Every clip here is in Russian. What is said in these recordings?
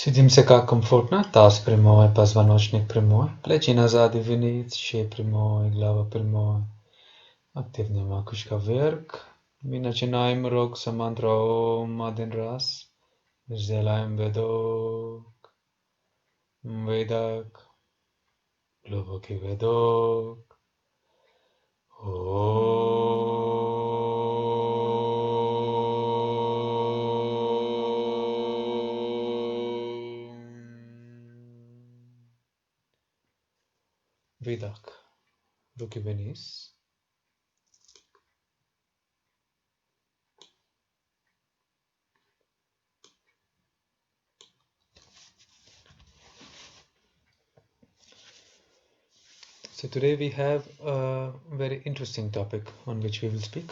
Сидимся как комфортно, таз прямой, позвоночник прямой, плечи назад и вниз, шея прямой, голова прямой. Активная макушка вверх. Мы начинаем урок с мантрой Ом один раз. Сделаем вдох, выдох, глубокий вдох. Выдох. Руки вниз. So today we have a very interesting topic on which we will speak.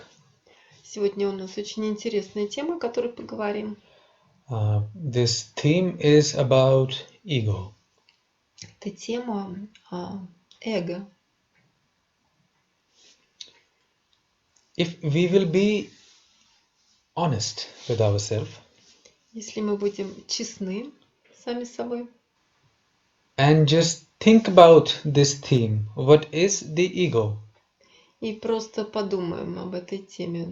Сегодня у нас очень интересная тема, о которой поговорим. This theme is about ego. Это тема эго. If we will be honest with ourselves Если мы будем честны сами с собой and just think about this theme, what is the ego? и просто подумаем об этой теме,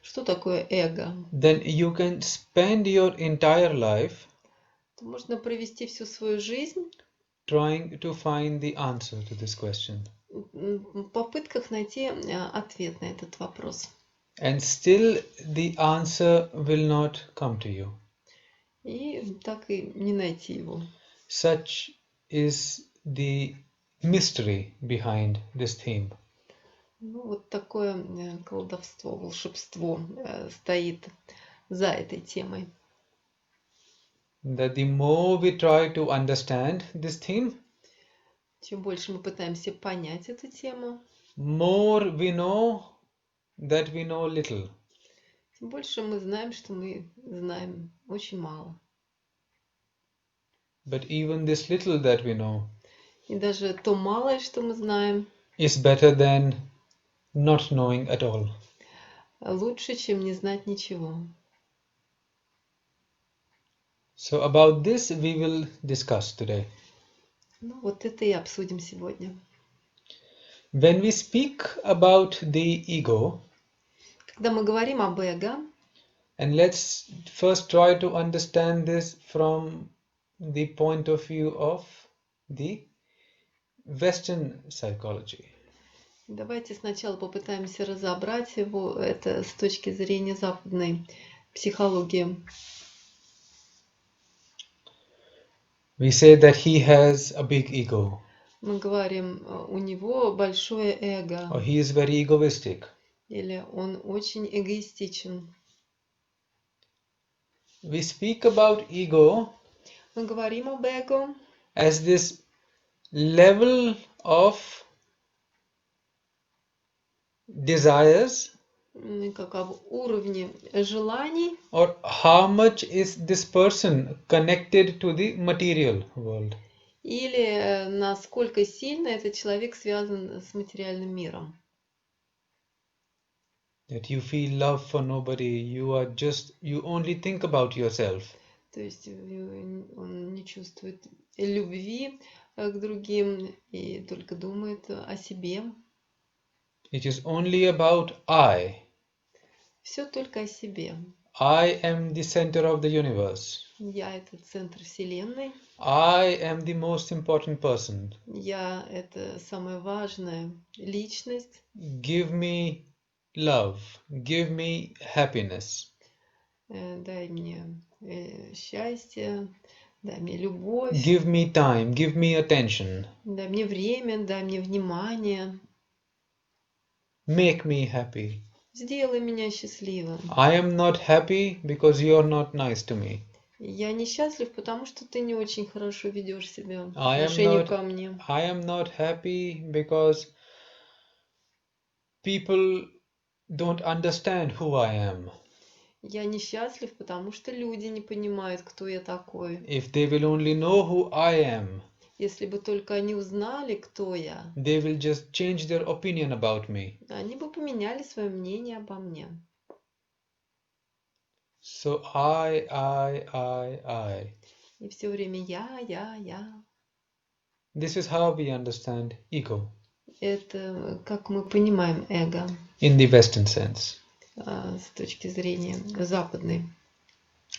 что такое эго, Then you can spend your entire life то можно провести всю свою жизнь trying to find the answer to this question. в попытках найти ответ на этот вопрос. And still the answer will not come to you. И так и не найти его. Such is the mystery behind this theme. Вот такое колдовство, волшебство стоит за этой темой. That the more we try to understand this theme, Чем больше мы пытаемся понять эту тему, more we know that we know little. тем больше мы знаем, что мы знаем очень мало. But even this little that we know И даже то малое, что мы знаем, is better than not knowing at all. лучше, чем не знать ничего. So about this we will discuss today. Вот это и обсудим сегодня. When we speak about the ego, Когда мы говорим об эго, and let's first try to understand this from the point of view of the Western psychology. давайте сначала попытаемся разобрать его, это с точки зрения западной психологии. We say that he has a big ego, Мы говорим, у него большое or эго, he is very egoistic. или он очень эгоистичен. We speak about ego Мы говорим об эго as this level of desires, как об уровне желаний, or how much is this person connected to the material world. или насколько сильно этот человек связан с материальным миром. That you feel love for nobody, you only think about yourself. То есть он не чувствует любви к другим и только думает о себе. It is only about I. Все только о себе. I am the center of the universe. Я — это центр Вселенной. I am the most important person. Я — это самая важная личность. Give me love. Give me happiness. Дай мне счастье, дай мне любовь. Give me time. Give me attention. Дай мне время, дай мне внимание. Make me happy. Сделай меня счастливым. I am not happy because you are not nice to me. Я несчастлив, потому что ты не очень хорошо ведешь себя по I отношению ко мне. am not happy because people don't understand who I am. Я несчастлив, потому что люди не понимают, кто я такой. If they will only know who I am, Если бы только они узнали, кто я, they will just change their opinion about me. они бы поменяли свое мнение обо мне. So I. И все время я. This is how we understand ego Это как мы понимаем эго in the Western sense. с точки зрения западной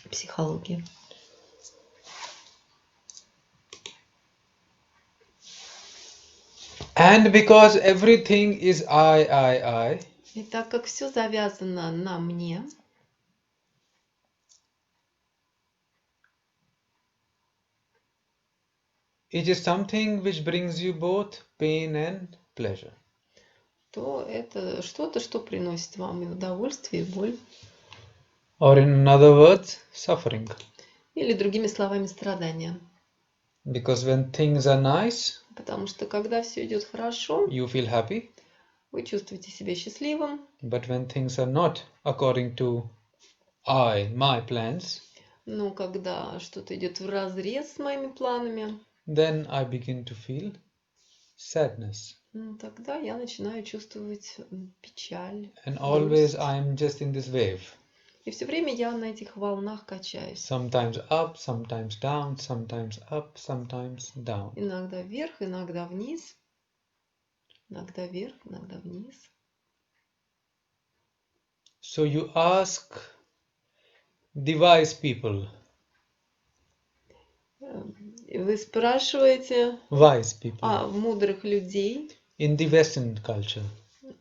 психологии. And because everything is I, И так как все завязано на мне, it is something which brings you both pain and pleasure. то это что-то, что приносит вам и удовольствие, и боль. Or in other words, suffering. Или другими словами, страдания. Because when things are nice, Потому что когда все идет хорошо, you feel happy. вы чувствуете себя счастливым. But when things are not according to my plans, Но когда что-то идет вразрез с моими планами, then I begin to feel sadness. тогда я начинаю чувствовать печаль, And always грусть. I am just in this wave. И все время я на этих волнах качаюсь. Sometimes up, sometimes down, sometimes up, sometimes down. Иногда вверх, иногда вниз. Иногда вверх, иногда вниз. So you ask the wise people, Вы спрашиваете wise people мудрых людей in the Western culture,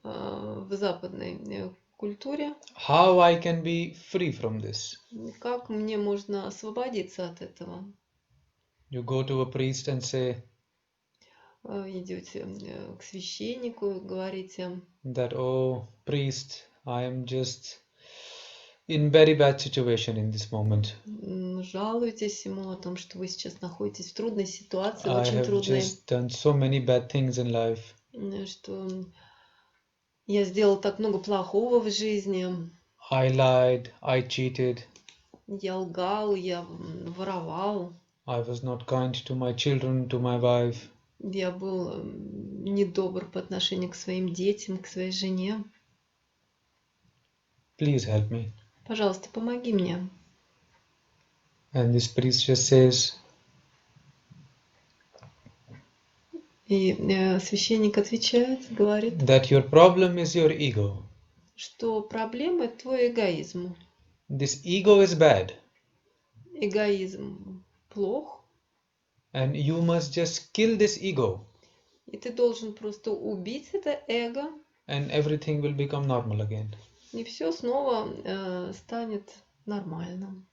в западной культуре, how I can be free from this. как мне можно освободиться от этого. You go to a priest and say Идете к священнику и говорите, that, oh, priest, I am just in very bad situation in this moment. жалуетесь ему о том, что вы сейчас находитесь в трудной ситуации, в I очень have трудной, just done so many bad things in life. что я сделал так много плохого в жизни, I lied, I cheated, я лгал, я воровал, I was not kind to my children, to my wife. я был недобр по отношению к своим детям, к своей жене. Please help me. Пожалуйста, помоги мне. And this priest just says, И священник отвечает, говорит, that your problem is your ego. что проблема – это твой эгоизм. This ego is bad. Эгоизм плох, And you must just kill this ego. и ты должен просто убить это эго, And everything will become normal again. и все снова станет нормальным.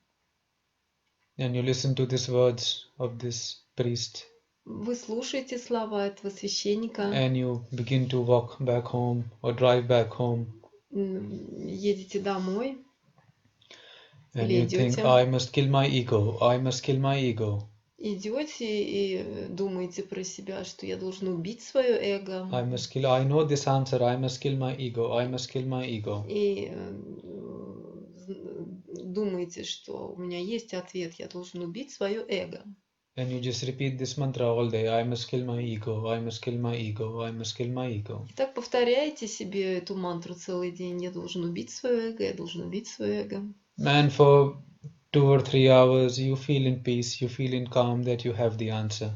And you listen to these words of this priest. Вы слушаете слова этого священника, And you begin to walk back home or drive back home. едете домой, And или you think, идете, I must kill my ego. I must kill my ego. идете и думаете про себя, что я должен убить свое эго. I must kill. I know this answer. I must kill my ego. I must kill my ego. И думаете, что у меня есть ответ, я должен убить свое эго. And you just repeat this mantra all day. I must kill my ego. I must kill my ego. I must kill my ego. И так повторяете себе эту мантру целый день. Я должен убить свое эго, я должен убить свое эго. And for 2 or 3 hours, you feel in peace. You feel in calm that you have the answer.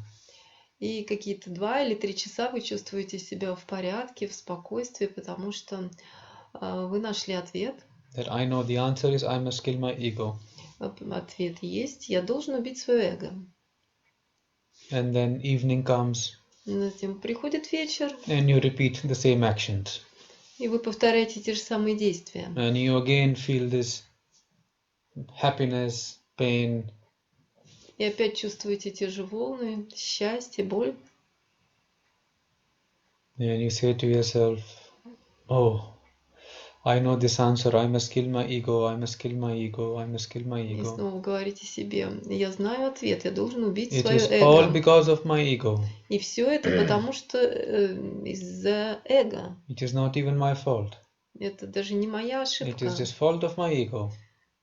И какие-то 2 или 3 часа вы чувствуете себя в порядке, в спокойствии, потому что вы нашли ответ. That I know the answer is I must kill my ego. Ответ есть, я должен убить свое эго. And then evening comes. Затем приходит вечер, And you repeat the same actions. и вы повторяете те же самые действия. And you again feel this happiness, pain. И опять чувствуете те же волны, счастье, боль. And you say to yourself, oh, I know this answer. I must kill my ego. I must kill my ego. I must kill my И ego. снова говорите себе, я знаю ответ, я должен убить It свое is all эго. because of my ego. И все это потому, что из-за эго. It is not even my fault. Это даже не моя It ошибка. is just fault of my ego.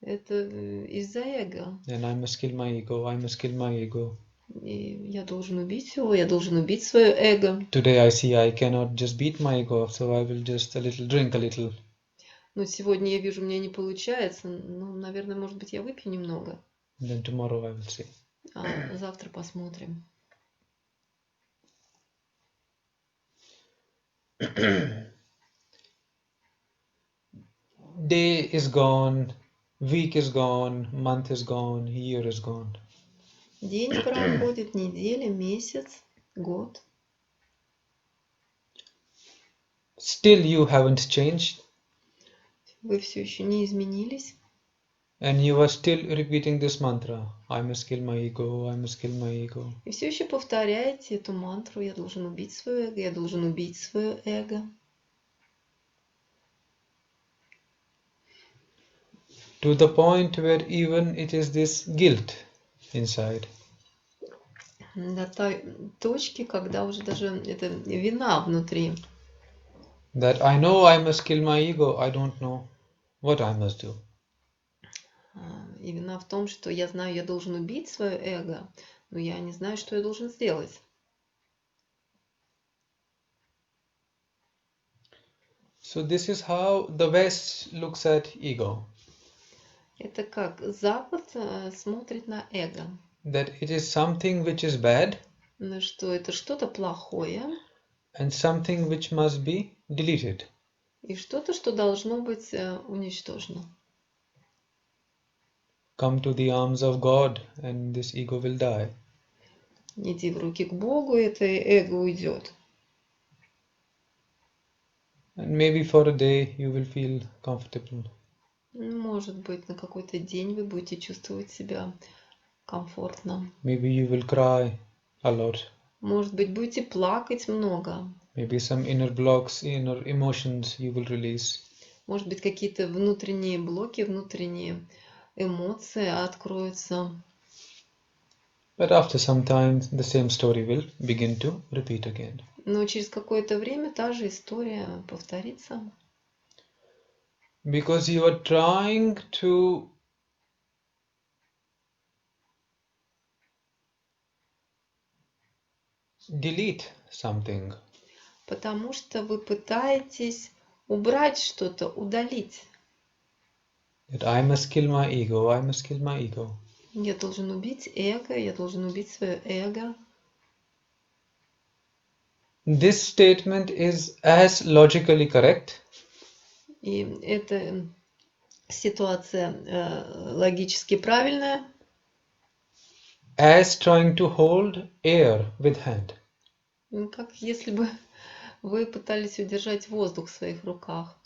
Это из-за эго. And I must kill my ego. I must kill my ego. И я должен убить его, я должен убить свое эго. Today I see I cannot just beat my ego, so I will just drink a little. Но сегодня я вижу, у меня не получается. Ну, наверное, может быть, я выпью немного. And then tomorrow I will see. А завтра посмотрим. Day is gone, week is gone, month is gone, year is gone. День проходит, неделя, месяц, год. Still you haven't changed, Вы все еще не изменились. and you are still repeating this mantra. I must kill my ego, I must kill my ego. И все еще повторяете эту мантру. Я должен убить свое эго, я должен убить свое эго. To the point where even it is this guilt inside. До той точки, когда уже даже это вина внутри. That I know I must kill my ego, I don't know what I must do. И вина в том, что я знаю, я должен убить свое эго, но я не знаю, что я должен сделать. So this is how the West looks at ego. Это как Запад смотрит на эго. That it is something which is bad Что это что-то плохое and something which must be deleted. и что-то, что должно быть уничтожено. Come to the arms of God and this ego will die. Иди в руки к Богу, это эго уйдет. And maybe for a day you will feel comfortable. Может быть, на какой-то день вы будете чувствовать себя комфортно. Maybe you will cry a lot. Может быть, будете плакать много. Maybe some inner blocks, inner emotions you will release. Может быть, какие-то внутренние блоки, внутренние эмоции откроются. But after some time, the same story will begin to repeat again. Но через какое-то время та же история повторится. Because you are trying to delete something. Потому что вы пытаетесь убрать что-то, удалить. That I must kill my ego, I must kill my ego. Я должен убить эго, я должен убить свое эго. This statement is as logically correct И эта ситуация логически правильная, as trying to hold air with hand. как если бы вы пытались удержать воздух в своих руках.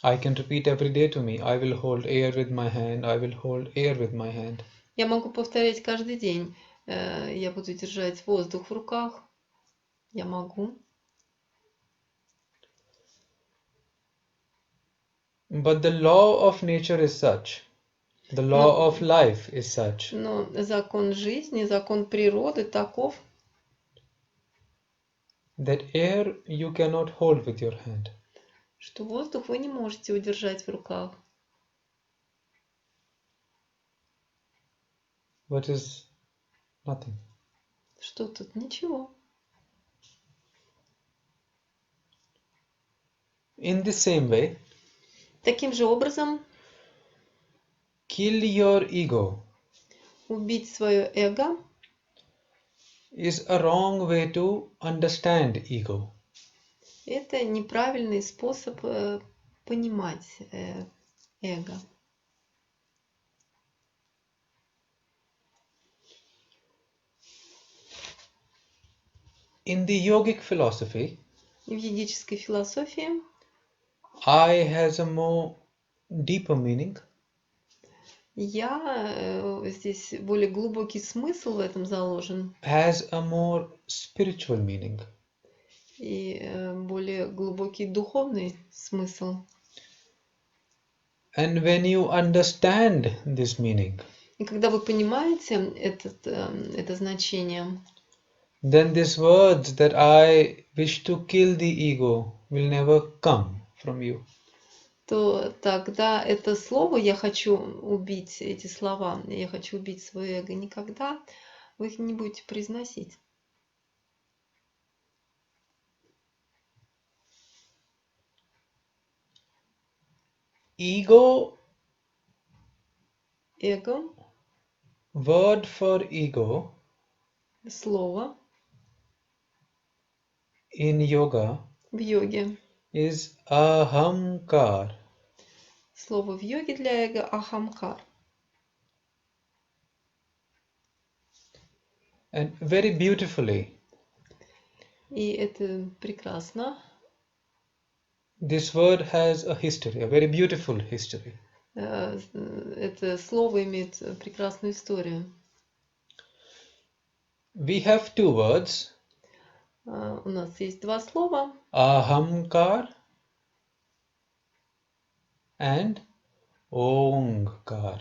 I can repeat every day to me, I will hold air with my hand, I will hold air with my hand. Я могу повторять каждый день. Я буду держать воздух в руках. Я могу. But the law of nature is such, the law of life is such, Но закон жизни, закон природы таков, that air you cannot hold with your hand. что воздух вы не можете удержать в руках. What is nothing. Что тут? Ничего. In the same way, Таким же образом, kill your ego убить свое эго is a wrong way to understand ego. – это неправильный способ понимать эго. In the yogic philosophy, В йогической философии I has a more deeper meaning. Здесь более глубокий смысл в этом заложен Has a more spiritual meaning. и более глубокий духовный смысл. And when you understand this meaning, И когда вы понимаете это значение, then these words that I wish to kill the ego will never come from you. то тогда это слово «я хочу убить», эти слова «я хочу убить свое эго», никогда вы их не будете произносить. ego, Эго, word for ego слово in yoga в йоге. is ahamkar. Слово в йоге для эго ахамкар. And very beautifully, И это прекрасно. this word has a history, a very beautiful history. Это слово имеет прекрасную историю. We have two words, У нас есть два слова. ahamkar and omkar.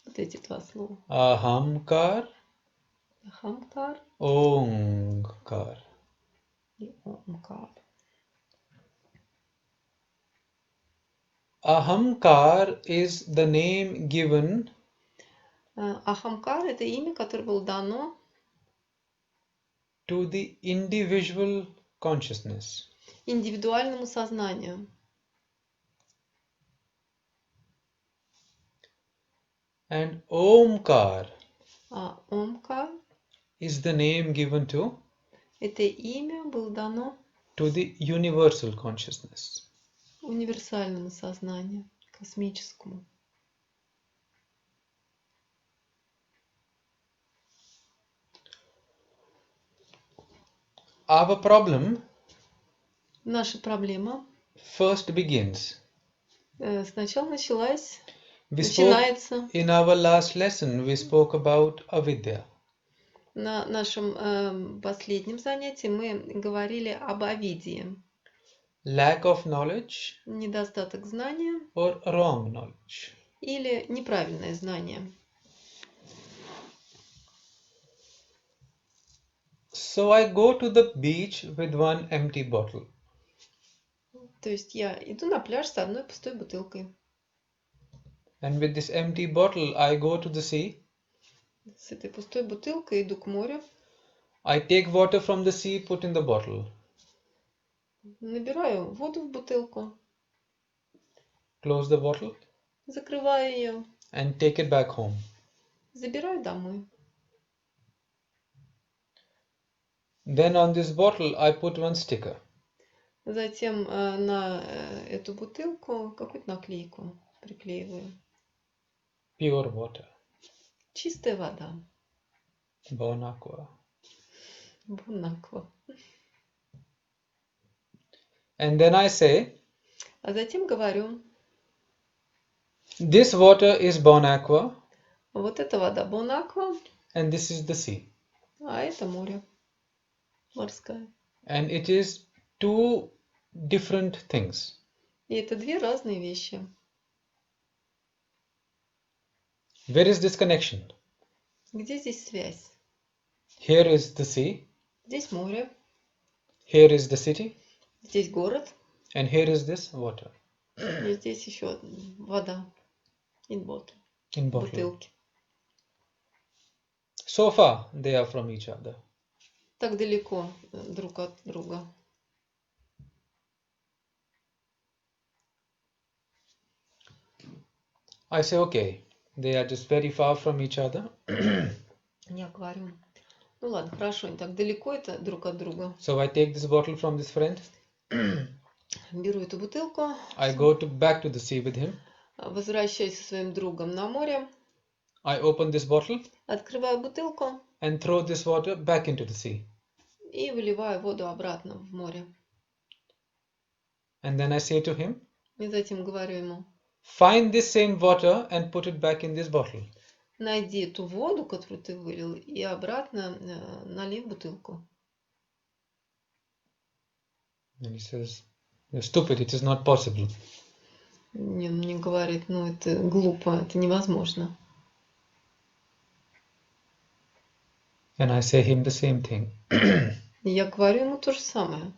Вот эти два слова. Ahamkar, Ахамкар omkar. и омкар. Ahamkar is the name given Ахамкар — это имя, которое было дано to the individual consciousness. индивидуальному сознанию. And omkar А омкар is the name given to — это имя было дано the universal consciousness. универсальному сознанию, космическому. Our problem Наша проблема first begins. сначала началась, We spoke начинается in our last lesson, we spoke about avidya. на нашем последнем занятии. Мы говорили об авидии. Lack of knowledge Недостаток знания or wrong knowledge. или неправильное знание. So I go to the beach with one empty bottle. То есть я иду на пляж с одной пустой бутылкой. And with this empty bottle, I go to the sea. С этой пустой бутылкой иду к морю. I take water from the sea, put in the bottle. Набираю воду в бутылку. Close the bottle. Закрываю ее. And take it back home. Забираю домой. Then on this bottle, I put one sticker. Затем на эту бутылку какую-то наклейку приклеиваю. Pure water. Чистая вода. Bon aqua. Бонаква. And then I say, А затем говорю, this water is bon aqua. вот эта вода Бонаква, And this is the sea. а это море. Морская. And it is two different things. И это две разные вещи. Where is this connection? Где здесь связь? Here is the sea. Здесь море, Here is the city. здесь город, And here is this water. и здесь еще вода. In bottle. In bottle. Бутылки. So far, they are from each other. Так далеко друг от друга. I say, okay, they are just very far from each other. Я говорю, ну ладно, хорошо, они так далеко это друг от друга. So I take this bottle from this friend. Беру эту бутылку, I go back to the sea with him. возвращаюсь со своим другом на море, I open this bottle открываю бутылку and throw this water back into the sea. и выливаю воду обратно в море. And then I say to him, И затем говорю ему, find this same water and put it back in this bottle. найди эту воду, которую ты вылил, и обратно налей в бутылку. And he says, you're stupid, it is not possible. Он мне говорит, ну это глупо, это невозможно. And I say him the same thing. И я говорю ему то же самое.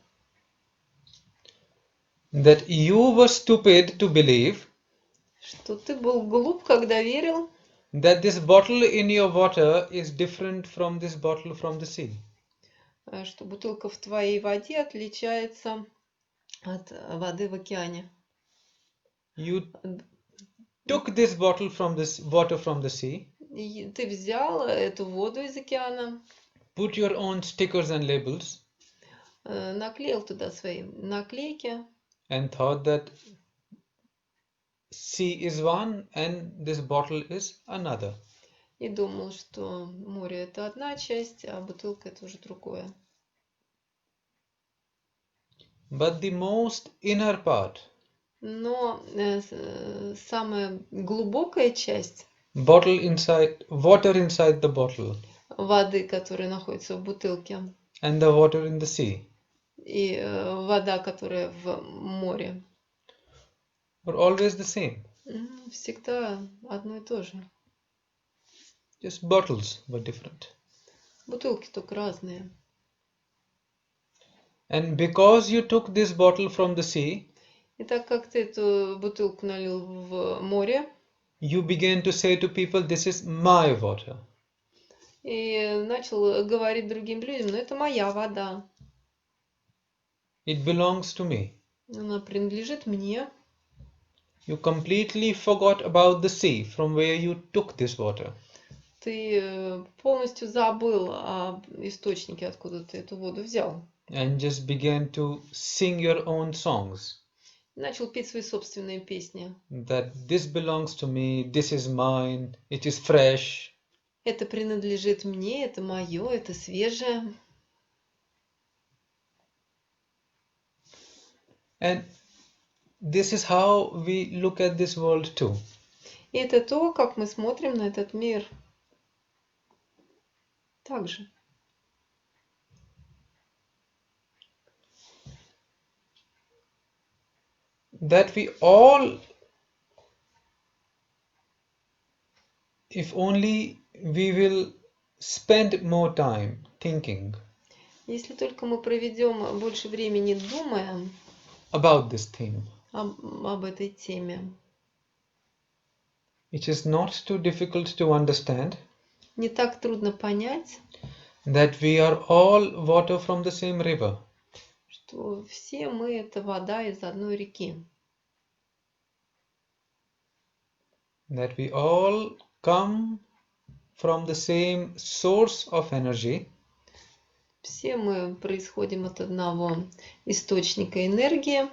That you were stupid to believe Что ты был глуп, когда верил, that this bottle in your water is different from this bottle from the sea. что бутылка в твоей воде отличается от воды в океане. You took this bottle from this water from the sea, И ты взял эту воду из океана, put your own stickers and labels, наклеил туда свои наклейки and thought that sea is one and this bottle is another. и думал, что море это одна часть, а бутылка это уже другое. But the most inner part, Но самая глубокая часть water inside the bottle, воды, которая находится в бутылке, and the water in the sea, и вода, которая в море, were always the same. всегда одно и то же. Just bottles were different. Бутылки только разные. And because you took this bottle from the sea, И так как ты эту бутылку налил в море, you began to say to people, this is my water. и начал говорить другим людям, ну это моя вода, It belongs to me. она принадлежит мне. You completely forgot about the sea from where you took this water. Ты полностью забыл об источнике, откуда ты эту воду взял. And just began to sing your own songs. Начал петь свои собственные песни. That this belongs to me, this is mine, it is fresh. Это принадлежит мне, это мое, это свежее. And this is how we look at this world too. И это то, как мы смотрим на этот мир. Так же. That we all, if only we will spend more time thinking Если только мы проведем больше времени, думая about this theme, об этой теме, it is not too difficult to understand не так трудно понять, that we are all water from the same river. что все мы это вода из одной реки. That we all come from the same source of energy. Все мы происходим от одного источника энергии.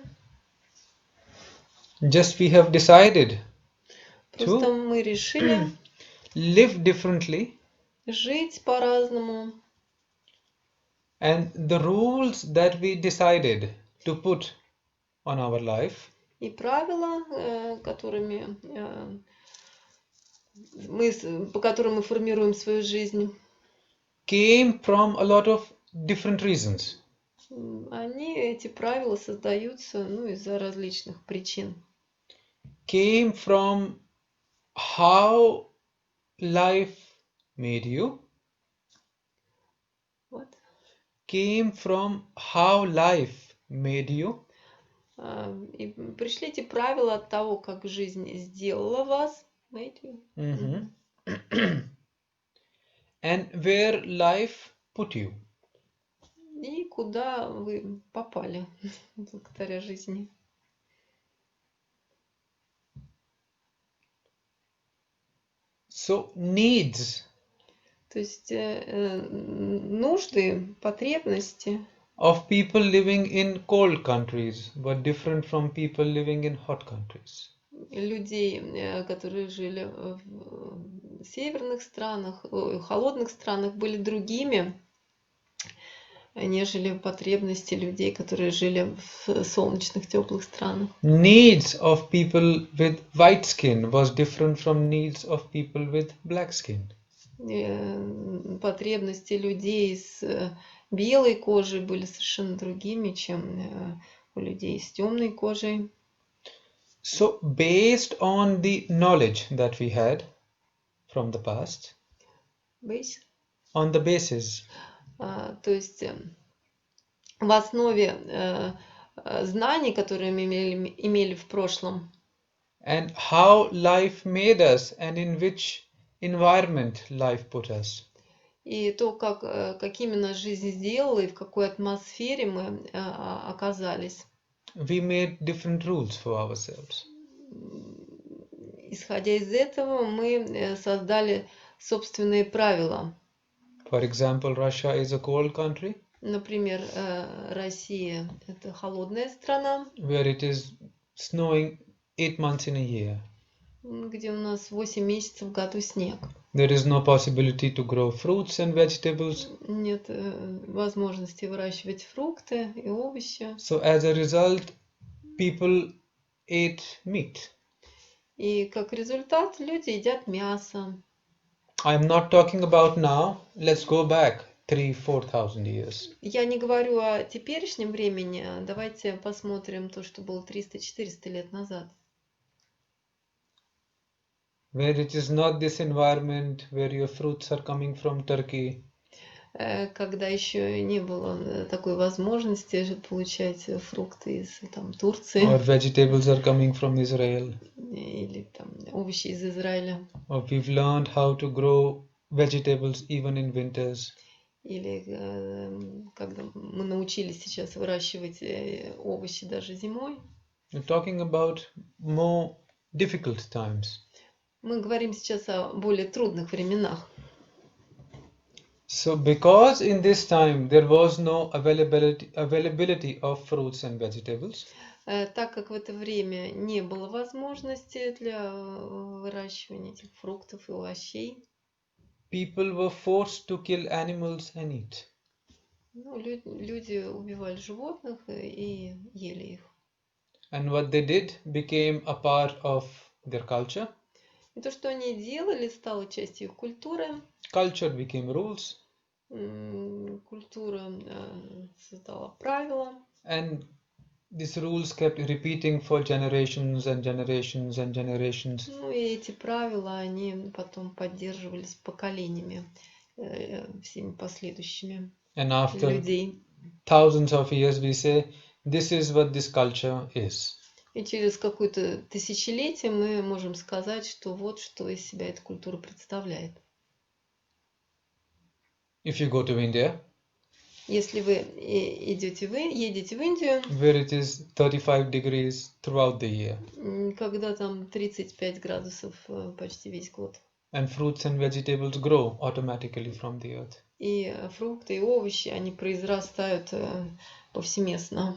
Just we have decided Просто to мы решили live differently, жить по-разному. and the rules that we decided to put on our life И правила, по которым мы формируем свою жизнь, came from a lot of different reasons. эти правила создаются, из-за различных причин. Came from how life made you. Вот. Came from how life made you. И пришли эти правила от того, как жизнь сделала вас. And where life put you. И куда вы попали благодаря жизни. So needs. То есть нужды, потребности Of people living in cold countries were different from people living in hot countries. людей, которые жили в северных странах, холодных странах, были другими, нежели потребности людей, которые жили в солнечных, теплых странах. Needs of people with white skin was different from needs of people with black skin. Потребности людей с белой кожей были совершенно другими, чем у людей с темной кожей. So based on the knowledge that we had from the past, on the basis, то есть в основе знаний, которые мы имели в прошлом, and how life made us and in which environment life put us. И то, как именно жизнь сделала и в какой атмосфере мы оказались. We made different rules for ourselves. исходя из этого, мы создали собственные правила. For example, Russia is a cold country Например, Россия – это холодная страна, where it is snowing 8 months in a year. где у нас 8 месяцев в году снег. There is no possibility to grow fruits and vegetables. Нет возможности выращивать фрукты и овощи. So as a result, people ate meat. И как результат люди едят мясо. I'm not talking about now. Let's go back 3,000-4,000 years. Я не говорю о теперешнем времени. Давайте посмотрим то, что было 300-400 лет назад. Where it is not this environment where your fruits are coming from Turkey Когда еще не было такой возможности получать фрукты из or Турции vegetables are coming from Israel. или овощи из Израиля. Or we've learned how to grow vegetables even in winters. Или когда мы научились сейчас выращивать овощи даже зимой. We're talking about more difficult times. Мы говорим сейчас о более трудных временах. So because in this time there was no availability of fruits and vegetables, Так как в это время не было возможности для выращивания этих фруктов и овощей, people were forced to kill animals and eat. люди убивали животных и ели их. And what they did became a part of their culture. И то, что они делали, стало частью их культуры. Culture became rules. Культура создала правила. And these rules kept repeating for generations and generations and generations. И эти правила, они потом поддерживались поколениями, всеми последующими And after людей. thousands of years we say, this is what this culture is. И через какое-то тысячелетие мы можем сказать, что вот что из себя эта культура представляет. If you go to India, Если вы едете в Индию, where it is 35 degrees throughout the year, когда там 35 градусов почти весь год, and fruits and vegetables grow automatically from the earth, и фрукты и овощи, они произрастают повсеместно.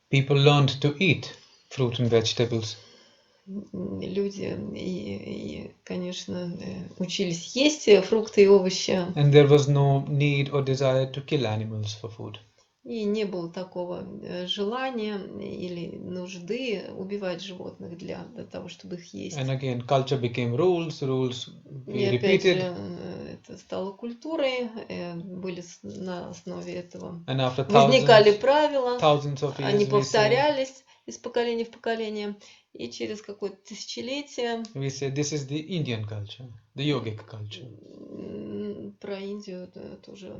people learned to eat fruit and vegetables. Люди, конечно, учились есть фрукты и овощи. And there was no need or desire to kill animals for food. И не было такого желания или нужды убивать животных для того, чтобы их есть. And again, culture became rules И we опять же, repeated. это стало культурой, были на основе этого. And after Возникали правила, thousands of они years, повторялись из поколения в поколение. И через какое-то тысячелетие we say this is the Indian culture, the yogic culture. про Индию тоже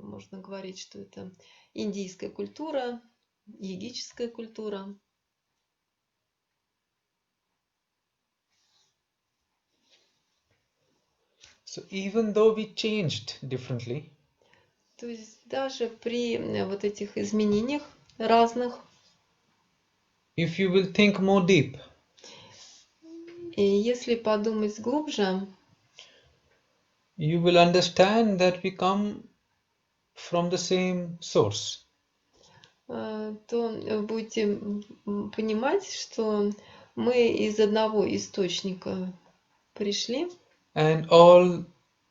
можно говорить, что это индийская культура, йогическая культура. So even though we changed differently, То есть даже при вот этих изменениях разных, if you will think more deep, и если подумать глубже, you will understand that we come from the same source. то будете понимать, что мы из одного источника пришли. And all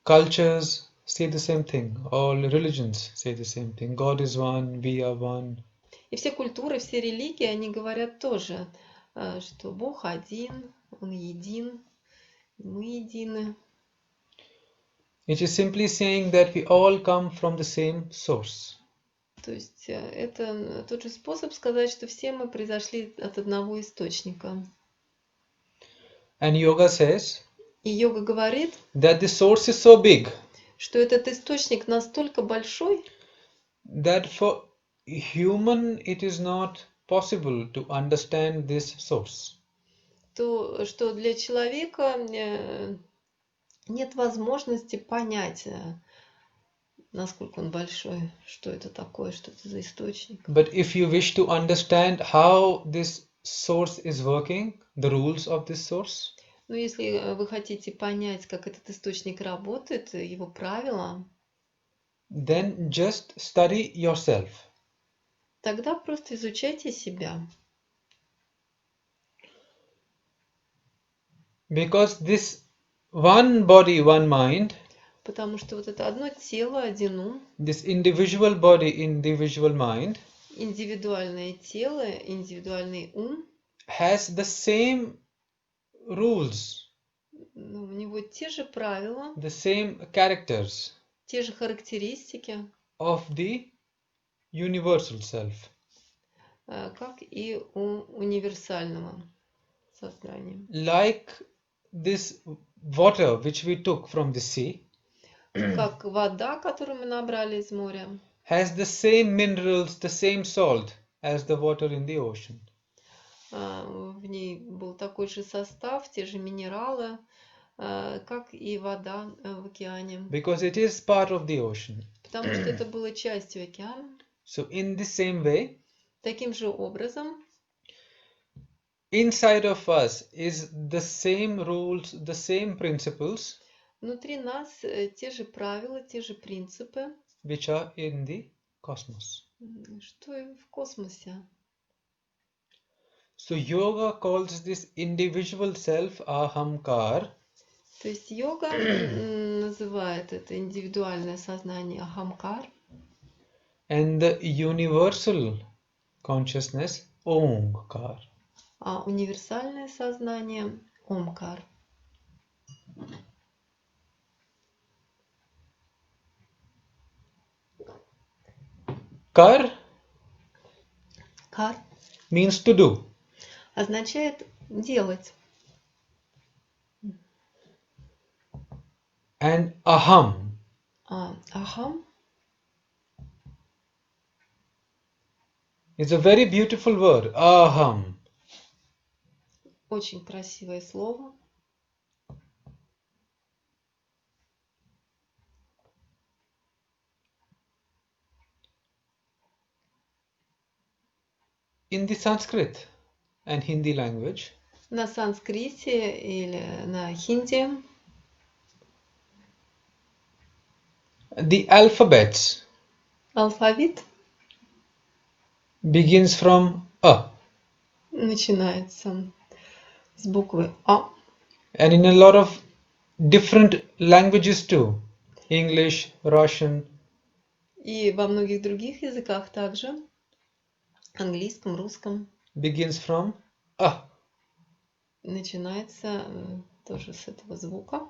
cultures say the same thing. All religions say the same thing. God is one, we are one. И все культуры, все религии, они говорят тоже, что Бог один, Он един, мы едины. It is simply saying that we all come from the same source. То есть это тот же способ сказать, что все мы произошли от одного источника. And yoga says И йога говорит, that the source is so big что этот источник настолько большой, that for human it is not possible to understand this source. то что для человека нет возможности понять, насколько он большой, что это такое, что это за источник. But if you wish to understand how this source is working, the rules of this source, Но если вы хотите понять, как этот источник работает, его правила, then just study yourself. тогда просто изучайте себя. Because this one body, one mind, Потому что вот это одно тело, один ум, this individual body, individual mind, индивидуальное тело, индивидуальный ум, has the same rules, у него те же правила, the same characters те же характеристики, of the universal self. как и у универсального сознания. Like this water which we took from the sea Как вода, которую мы набрали из моря, has the same minerals, the same salt as the water in the ocean. в ней был такой же состав, те же минералы, как и вода в океане. Because it is part of the ocean. Потому что это было частью океана. So in the same way, Таким же образом, inside of us is the same rules, the same principles внутри нас те же правила, те же принципы, which are in the cosmos. что и в космосе. So yoga calls this individual self ahamkar. То есть йога называет это индивидуальное сознание ахамкар, And the universal consciousness omkar. а универсальное сознание омкар. Kar Кар means to do. означает делать. And aham А ахам is a very beautiful word. Aham. очень красивое слово. In the Sanskrit and Hindi language, На санскрите или на хинди the alphabets алфавит begins from A. начинается с буквы А. And in a lot of different languages too. English, Russian, И во многих других языках также, английском, русском, begins from A. начинается тоже с этого звука,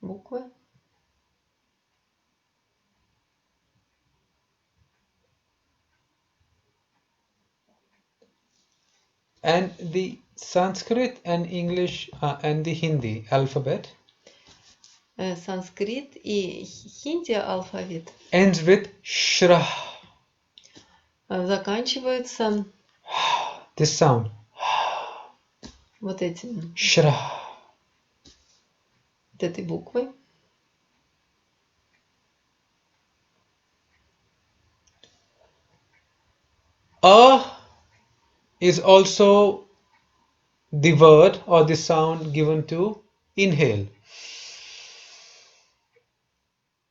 буквы. And the Sanskrit and English and the Hindi alphabet Санскрит и хинди алфавит ends with Shra. заканчивается This sound. вот этим, Shra. вот этой буквой. A is also the word or the sound given to inhale.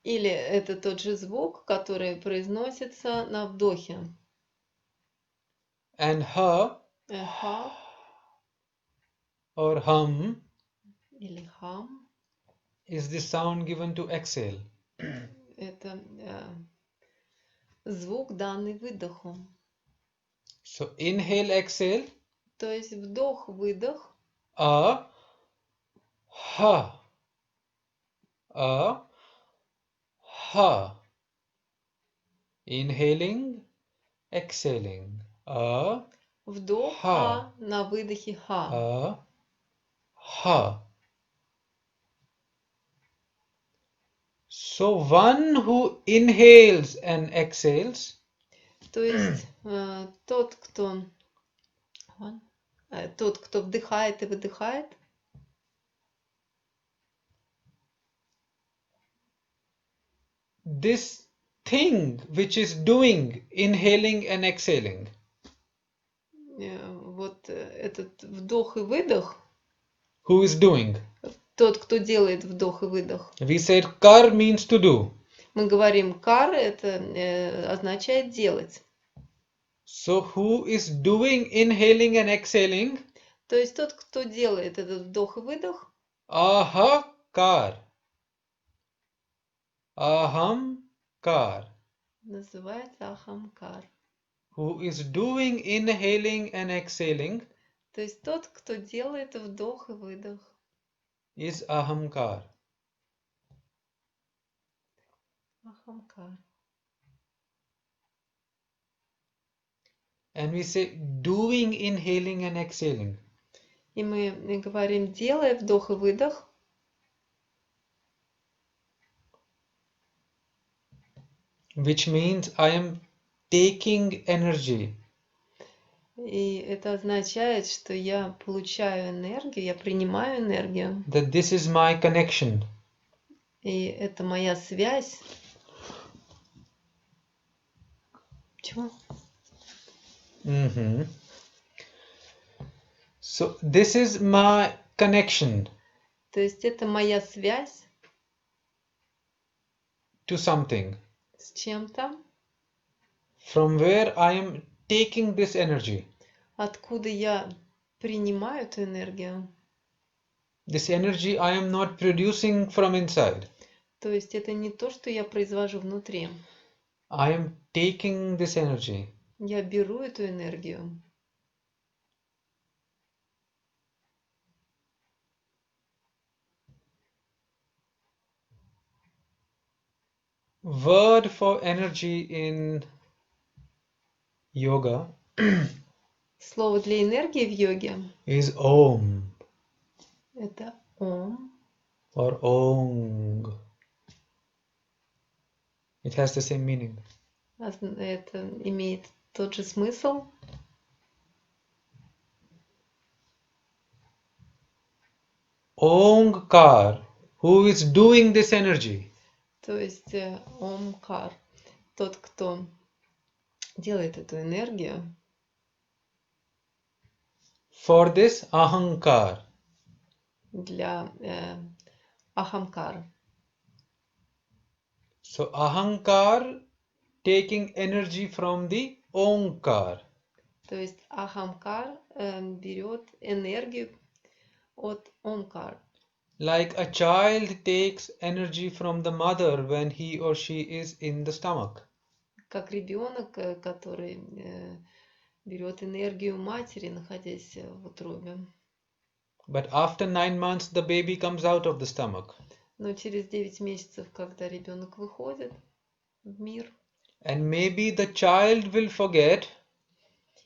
Или это тот же звук, который произносится на вдохе. And ha Ха or hum или хам. is the sound given to exhale. Это звук, данный выдоху. So inhale, exhale. То есть вдох-выдох. A, ha, a, ha. Inhaling, exhaling. A, Вдох ха. на выдохе ха. a, ha. So one who inhales and exhales То есть тот, кто вдыхает и выдыхает, this thing which is doing inhaling and exhaling вот этот вдох и выдох, Who is doing? тот, кто делает вдох и выдох. We said kar means to do. Мы говорим кар, это означает делать. So who is doing inhaling and exhaling? То есть тот, кто делает этот вдох и выдох, Ahakar. Ahamkar. называется ахамкар. Who is doing inhaling and exhaling То есть тот, кто делает вдох и выдох. is ahamkar. Ахамкар. And we say doing inhaling and exhaling. И мы говорим, делая вдох и выдох. Which means I am taking energy. И это означает, что я получаю энергию, я принимаю энергию. That this is my connection. И это моя связь. Чего? So this is my connection То есть это моя связь to something с чем-то, from where I am taking this energy. откуда я принимаю эту энергию. This energy I am not producing from inside. То есть это не то, что я произвожу внутри. I am taking this energy. Я беру эту энергию. Word for energy in yoga Слово для энергии в йоге is Om – это ом. or Ong. It has the same meaning. Это имеет тот же смысл. Ongkar, who is doing this energy. То есть омкар, тот, кто делает эту энергию. For this Ahankar. Для ахамкар. So Ahankar taking energy from the Omkar. То есть ахамкар берет энергию от омкар. Like a child takes energy from the mother when he or she is in the stomach. Как ребенок, который берет энергию матери, находясь в утробе. But after 9 months, the baby comes out of the stomach. Но через 9 месяцев, когда ребенок выходит в мир, And maybe the child will forget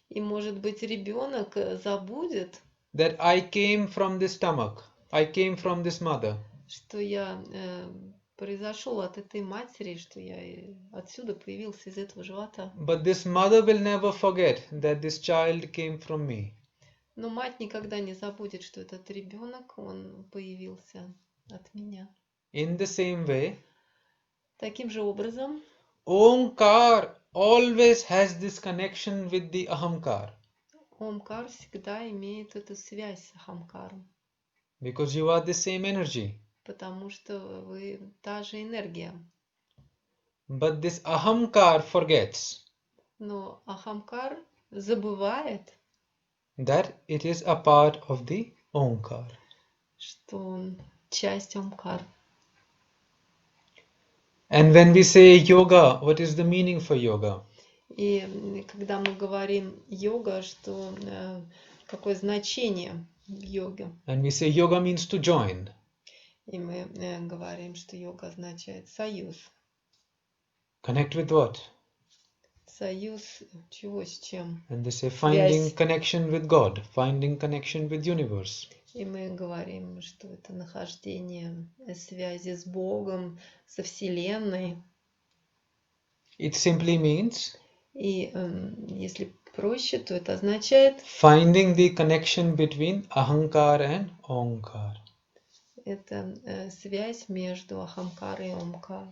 и, может быть, ребенок забудет, that I came from this stomach. I came from this mother. что я произошел от этой матери, что я отсюда появился из этого живота. But this mother will never forget that this child came from me. Но мать никогда не забудет, что этот ребенок, он появился от меня. In the same way, Таким же образом, Omkar always has this connection with the Ahamkar. омкар всегда имеет эту связь с ахамкаром. Because you are the same energy. Потому что вы та же энергия. But this Ahamkar forgets Но ахамкар забывает, that it is a part of the Omkar. что он часть омкар. And when we say yoga, what is the meaning for yoga? И когда мы говорим йога, что какое значение в йоге? And we say yoga means to join. И мы говорим, что йога означает союз. Connect with what? Союз чего с чем? And they say finding Связь. connection with God, finding connection with universe. И мы говорим, что это нахождение связи с Богом, со Вселенной. It simply means И если проще, то это означает finding the connection between Ahankar and Omkar. это связь между ахамкар и омкар.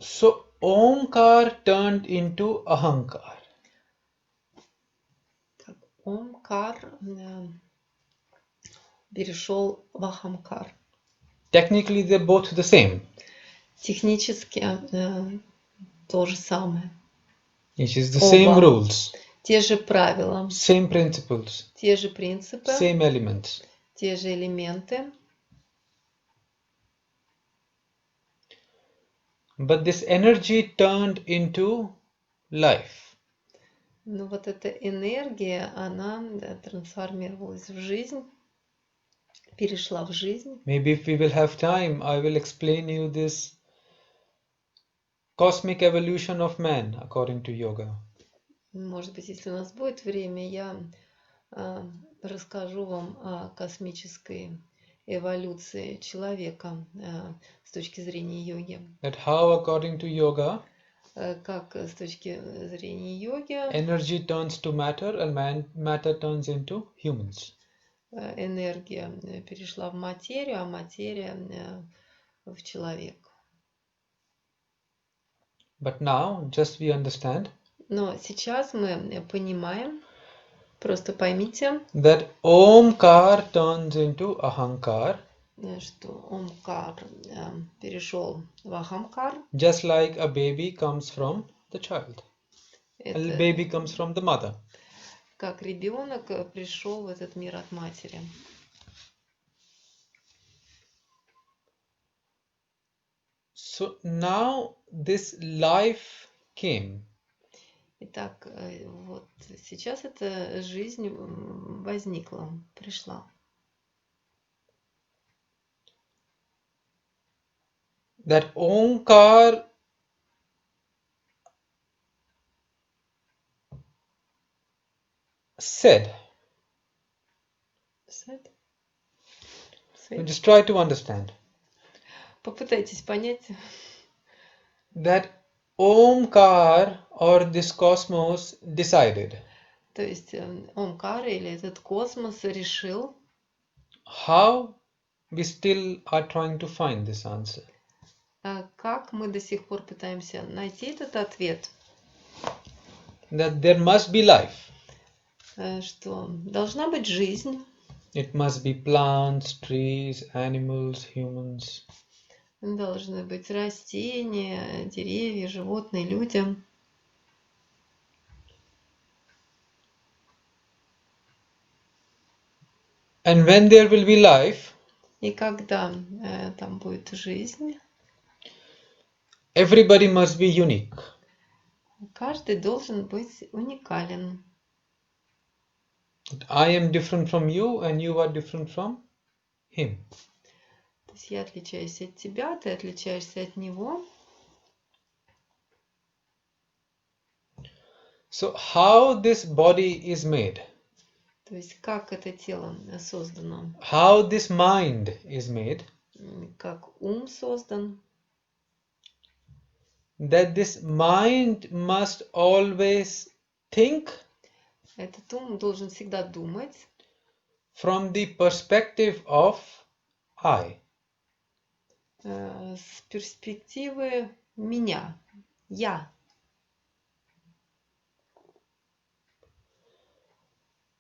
So Omkar turned into Ahankar. Так, Омкар перешел в Ахамкар. Technically, they're both the same. Технически то же самое. Which is the same Оба. rules, Те же правила, same principles, те же принципы, same elements. те же элементы. But this energy turned into life. Но вот эта энергия, она трансформировалась в жизнь, перешла в жизнь. Maybe if we will have time, I will explain you this cosmic evolution of man according to yoga. Может быть, если у нас будет время, я расскажу вам о космической эволюции человека с точки зрения йоги. That how according to yoga, Как с точки зрения йоги energy turns to matter and matter turns into humans. энергия перешла в материю, а материя в человека. But now, just we understand Но сейчас мы понимаем, просто поймите, that Omkar turns into Ahankar, что Омкар перешел в Ахамкар. just like a baby comes from the child. A Это baby comes from the mother. как ребенок пришел в этот мир от матери. So now this life came. Итак, вот сейчас эта жизнь возникла, пришла. That Omkar said, just try to understand, Попытайтесь понять, that Omkar or this cosmos decided то есть Омкар или этот космос решил, how we still are trying to find this answer. как мы до сих пор пытаемся найти этот ответ, That there must be life. что должна быть жизнь, It must be plants, trees, animals, humans. должны быть растения, деревья, животные, люди. And when there will be life, И когда там будет жизнь, everybody must be unique. каждый должен быть уникален. I am different from you and you are different from him. То есть я отличаюсь от тебя, ты отличаешься от него. So how this body is made? То есть как это тело создано, How this mind is made? как ум создан, That this mind must always think этот ум должен всегда думать from the perspective of I. с перспективы меня, я.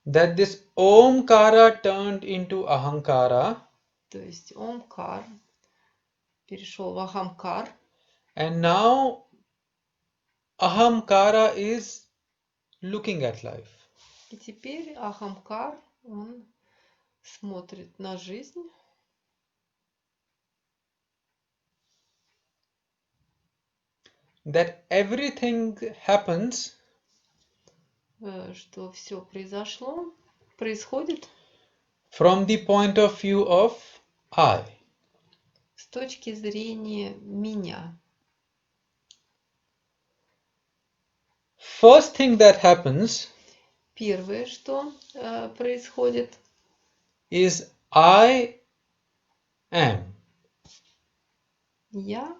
That this Omkara turned into Ahankara, То есть Омкар перешел в Ахамкар, and now Ahamkara is looking at life. и теперь Ахамкар, он смотрит на жизнь, That everything happens что все произошло, происходит from the point of view of I. с точки зрения меня. First thing that happens Первое, что происходит, is I am. я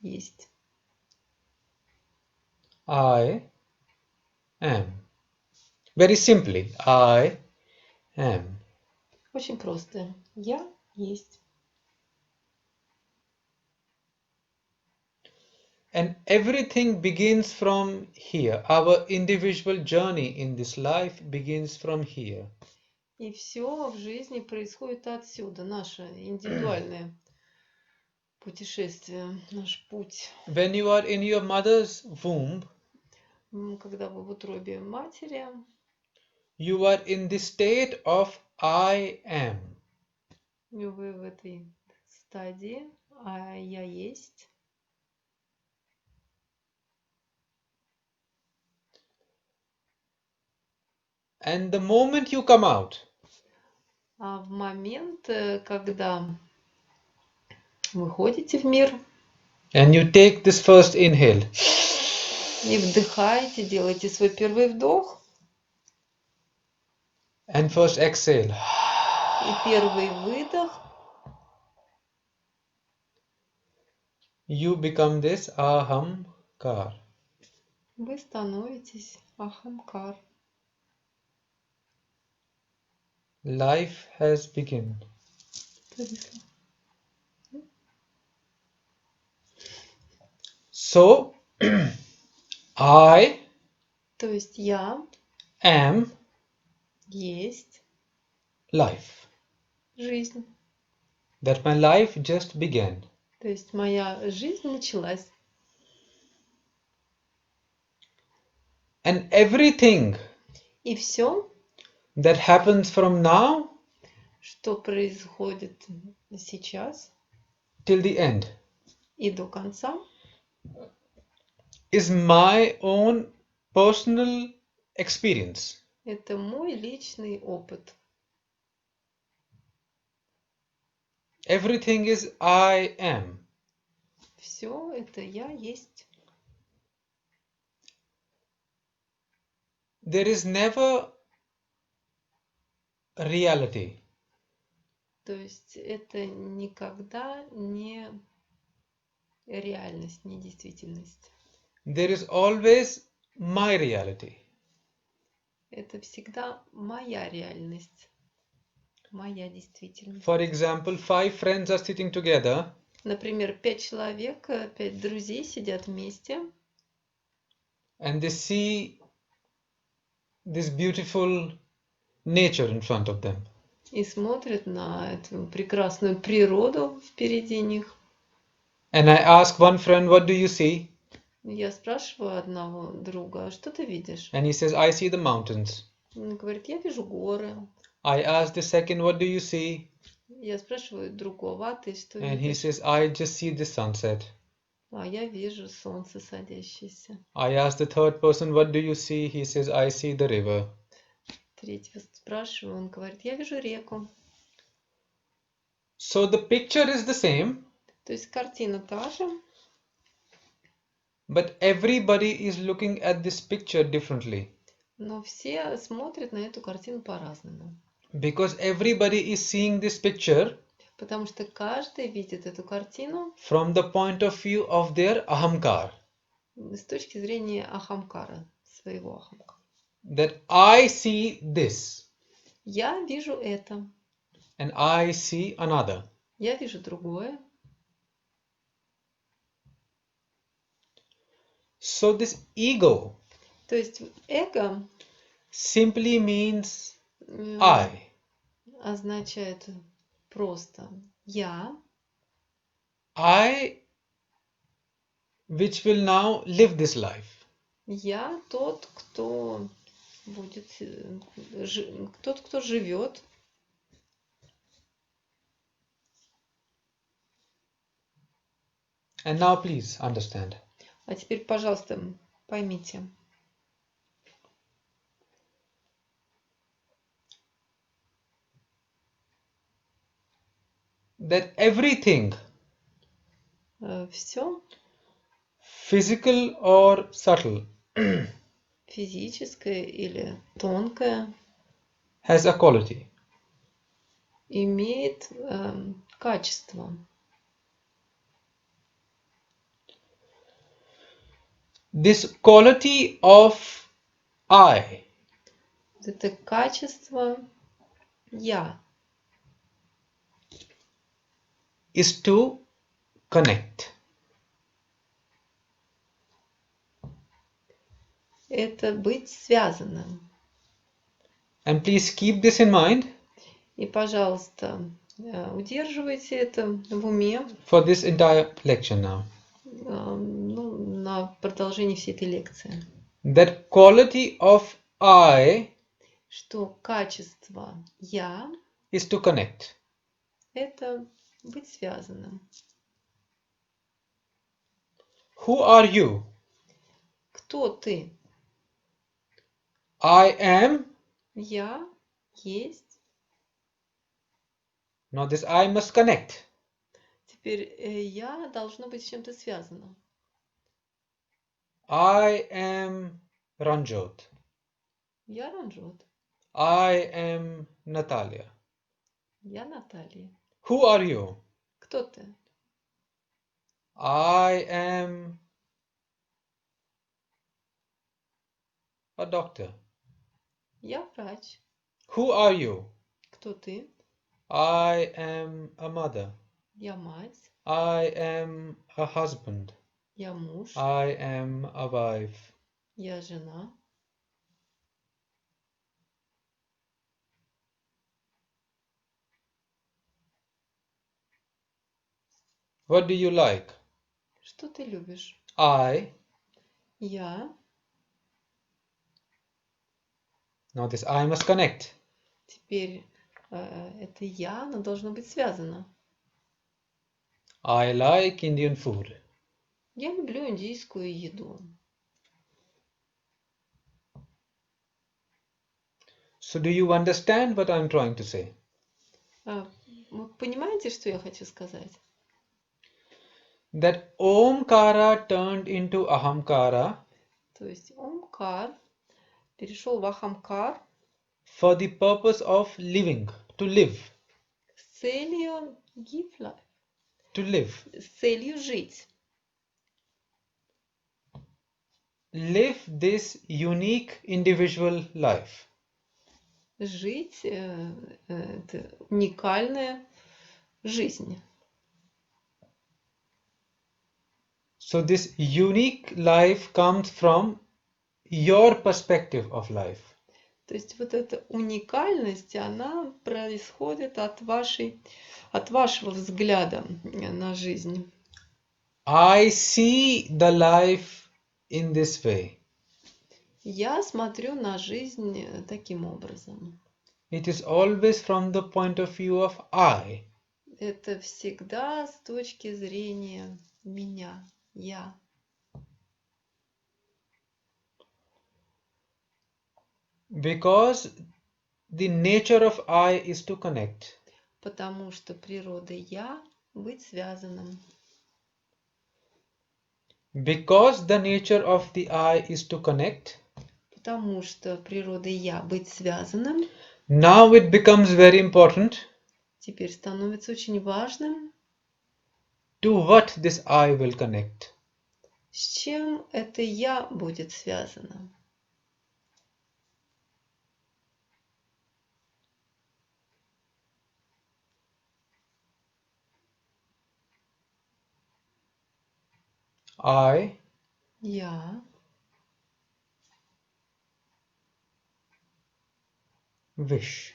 есть. I am. Very simply, I am. Очень просто. Я есть. And everything begins from here. Our individual journey in this life begins from here. И все в жизни происходит отсюда, наше индивидуальное путешествие, наш путь. When you are in your mother's womb, Когда вы в утробе матери, you are in the state of I am. вы в этой стадии, а я есть. And the moment you come out, А в момент, когда выходите в мир and you take this first inhale, и вдыхаете, делаете свой первый вдох and first exhale, и первый выдох, you become this ahamkar. вы становитесь ахамкар. Life has begun. So, I То есть я am есть life. жизнь. That my life just began. То есть моя жизнь началась. And everything И все, that happens from now что происходит сейчас till the end и до конца, is my own personal experience. это мой личный опыт. Everything is I am. Все это я есть. There is never reality. То есть это никогда не реальность, не действительность. There is always my reality. Это всегда моя реальность, моя действительность. For example, 5 friends are sitting together Например, 5 человек, 5 друзей сидят вместе, and they see this beautiful nature in front of them. и смотрят на эту прекрасную природу впереди них. And I ask one friend, what do you see? Я спрашиваю одного друга: а что ты видишь? And he says, I see the mountains. Он говорит: я вижу горы. I ask the second, what do you see? Я спрашиваю другого: а ты что And he видишь? says, I just see the sunset. А я вижу солнце садящееся. I ask the third person, what do you see? He says, I see the river. Третьего спрашиваю, он говорит: я вижу реку. So the picture is the same, То есть картина та же, but everybody is looking at this picture differently. но все смотрят на эту картину по-разному. Because everybody is seeing this picture Потому что каждый видит эту картину from the point of view of their ahamkar. с точки зрения ахамкара, своего ахамкара. That I see this Я вижу это, and I see another. я вижу другое. So this ego То есть эго simply means э, I. означает просто я, Which will now live this life. я тот, кто будет, тот, кто живет. And now please understand. А теперь, пожалуйста, поймите, That everything, все physical or subtle, физическое или тонкое has a quality. имеет качество. This quality of I Это качество я. is to connect. это быть связанным. And please keep this in mind И, пожалуйста, удерживайте это в уме for this entire lecture now. на продолжении всей этой лекции. That quality of I Что качество «я» is to connect. — это быть связанным. Who are you? Кто ты? I am. Я есть. Now this I must connect. Теперь я должно быть с чем-то связано. I am Ranjot. Я Ранжот. I am Natalia. Я Наталья. Who are you? Кто ты? I am a doctor. Я врач. Who are you? Кто ты? I am a mother. Я мать. I am a husband. Я муж. I am a wife. Я жена. What do you like? Что ты любишь? I. Я. Now this I must connect. Теперь это я, оно должно быть связано. I like Indian food. Я люблю индийскую еду. So do you understand what I'm trying to say? Вы понимаете, что я хочу сказать? That Omkara turned into Ahamkara То есть Омкар перешел в Ахамкар for the purpose of living, to live, с целью give life, to live. с целью жить. Live this unique individual life. Жить это уникальная жизнь. So this unique life comes from your perspective of life. То есть вот эта уникальность, она происходит от вашего взгляда на жизнь. I see the life in this way. Я смотрю на жизнь таким образом. It is always from the point of view of I. Это всегда с точки зрения меня, я. Because the nature of I is to connect. Потому что природа я быть связанным. Because the nature of the I is to connect. Потому что природа я быть связанным. Now it becomes very important. Теперь становится очень важным. To what this I will connect. С чем это я будет связано? I Я wish.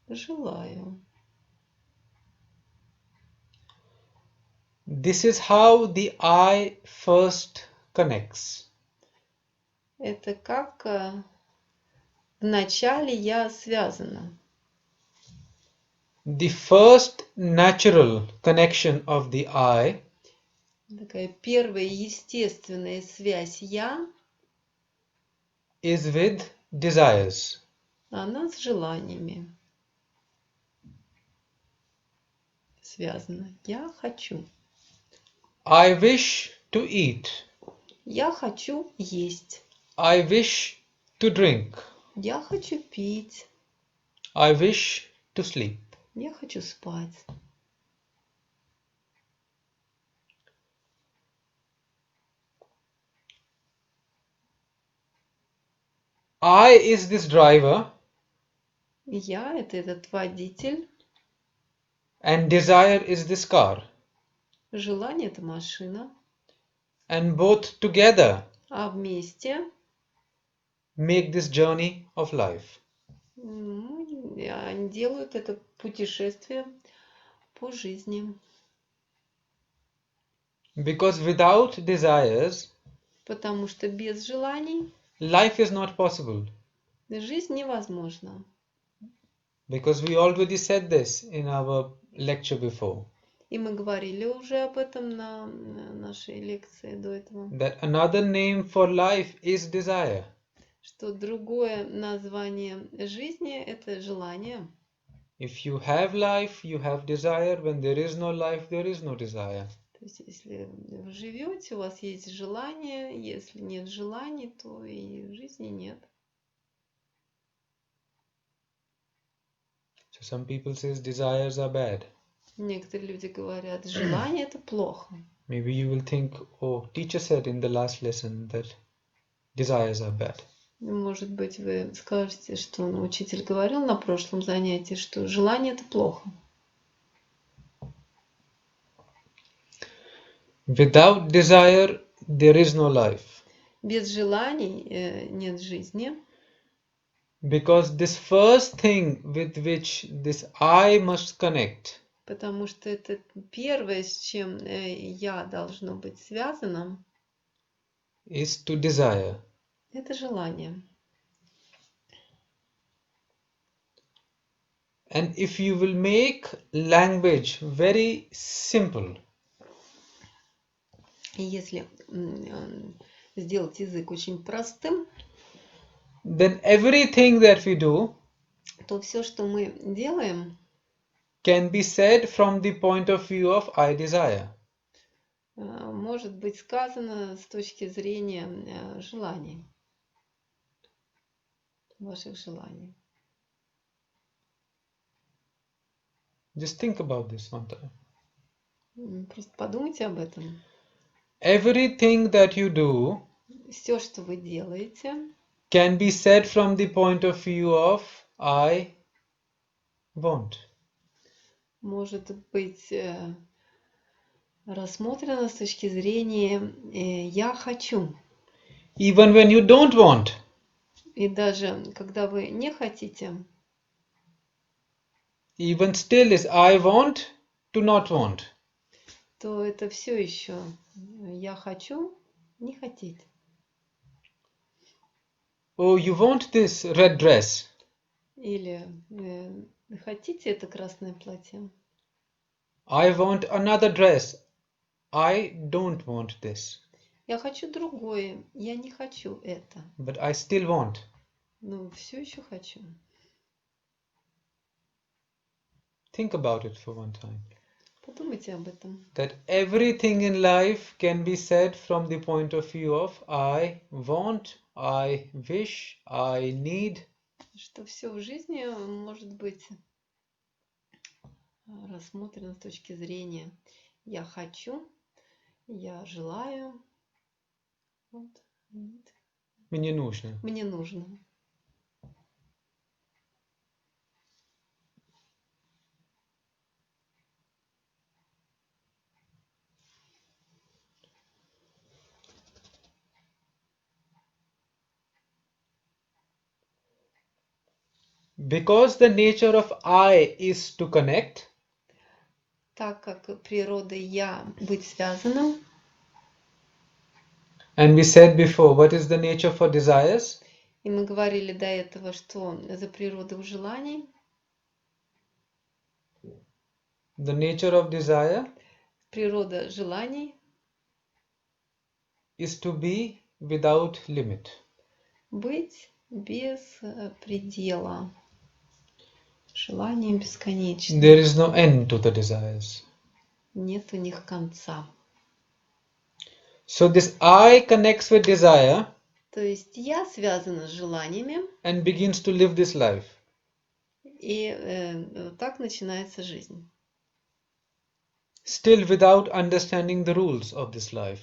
желаю. This is how the I first connects. Это как вначале я связана. The first natural connection of the I Такая первая естественная связь я, is with desires. она с желаниями связана. Я хочу. I wish to eat. Я хочу есть. I wish to drink. Я хочу пить. I wish to sleep. Я хочу спать. I is this driver Я — это этот водитель. and desire is this car. Желание — это машина. And both together А вместе make this journey of life. Они делают это путешествие по жизни. Because without desires, Потому что без желаний life is not possible. жизнь невозможна. Because we already said this in our lecture before. И мы говорили уже об этом на нашей лекции до этого. That another name for life is desire. Что другое название жизни – это желание. If you have life, you have desire. When there is no life, there is no desire. То есть, если вы живете, у вас есть желание, если нет желаний, то и жизни нет. So some people say desires are bad. Некоторые люди говорят, желание – это плохо. Maybe you will think, oh, teacher said in the last lesson that desires are bad. Может быть, вы скажете, что учитель говорил на прошлом занятии, что желание – это плохо. Without desire, there is no life. Без желаний нет жизни. Because this first thing with which this I must connect Потому что это первое, с чем я должно быть связано, is to desire. это желание. And if you will make language very simple, И если сделать язык очень простым, then everything that we do то все, что мы делаем, can be said from the point of view of I desire. может быть сказано с точки зрения желаний, ваших желаний. Just think about this one time. Просто подумайте об этом. Everything that you do Все, что вы делаете, can be said from the point of view of I want. может быть рассмотрено с точки зрения «я хочу». Even when you don't want. И даже когда вы не хотите, Even still is I want to not want. то это все еще «я хочу» не хотеть. Oh, you want this red dress. Или хотите это красное платье? I want another dress. I don't want this. Я хочу другое, я не хочу это. But I still want. Но все еще хочу. Think about it for one time. Подумайте об этом. That everything in life can be said from the point of view of I want, I wish, I need. Что все в жизни может быть рассмотрено с точки зрения «я хочу», «я желаю», вот, Мне нужно. «мне нужно». Because the nature of I is to connect. Так как природой «я» быть связанным. And we said before, what is the nature for desires? И мы говорили до этого, что за природой у желаний. The nature of desire Природа желаний is to be without limit. быть без предела. Желание бесконечно. There is no end to the desires. Нет у них конца. So this I connects with desire. То есть я связана с желаниями. And begins to live this life. И так начинается жизнь. Still without understanding the rules of this life.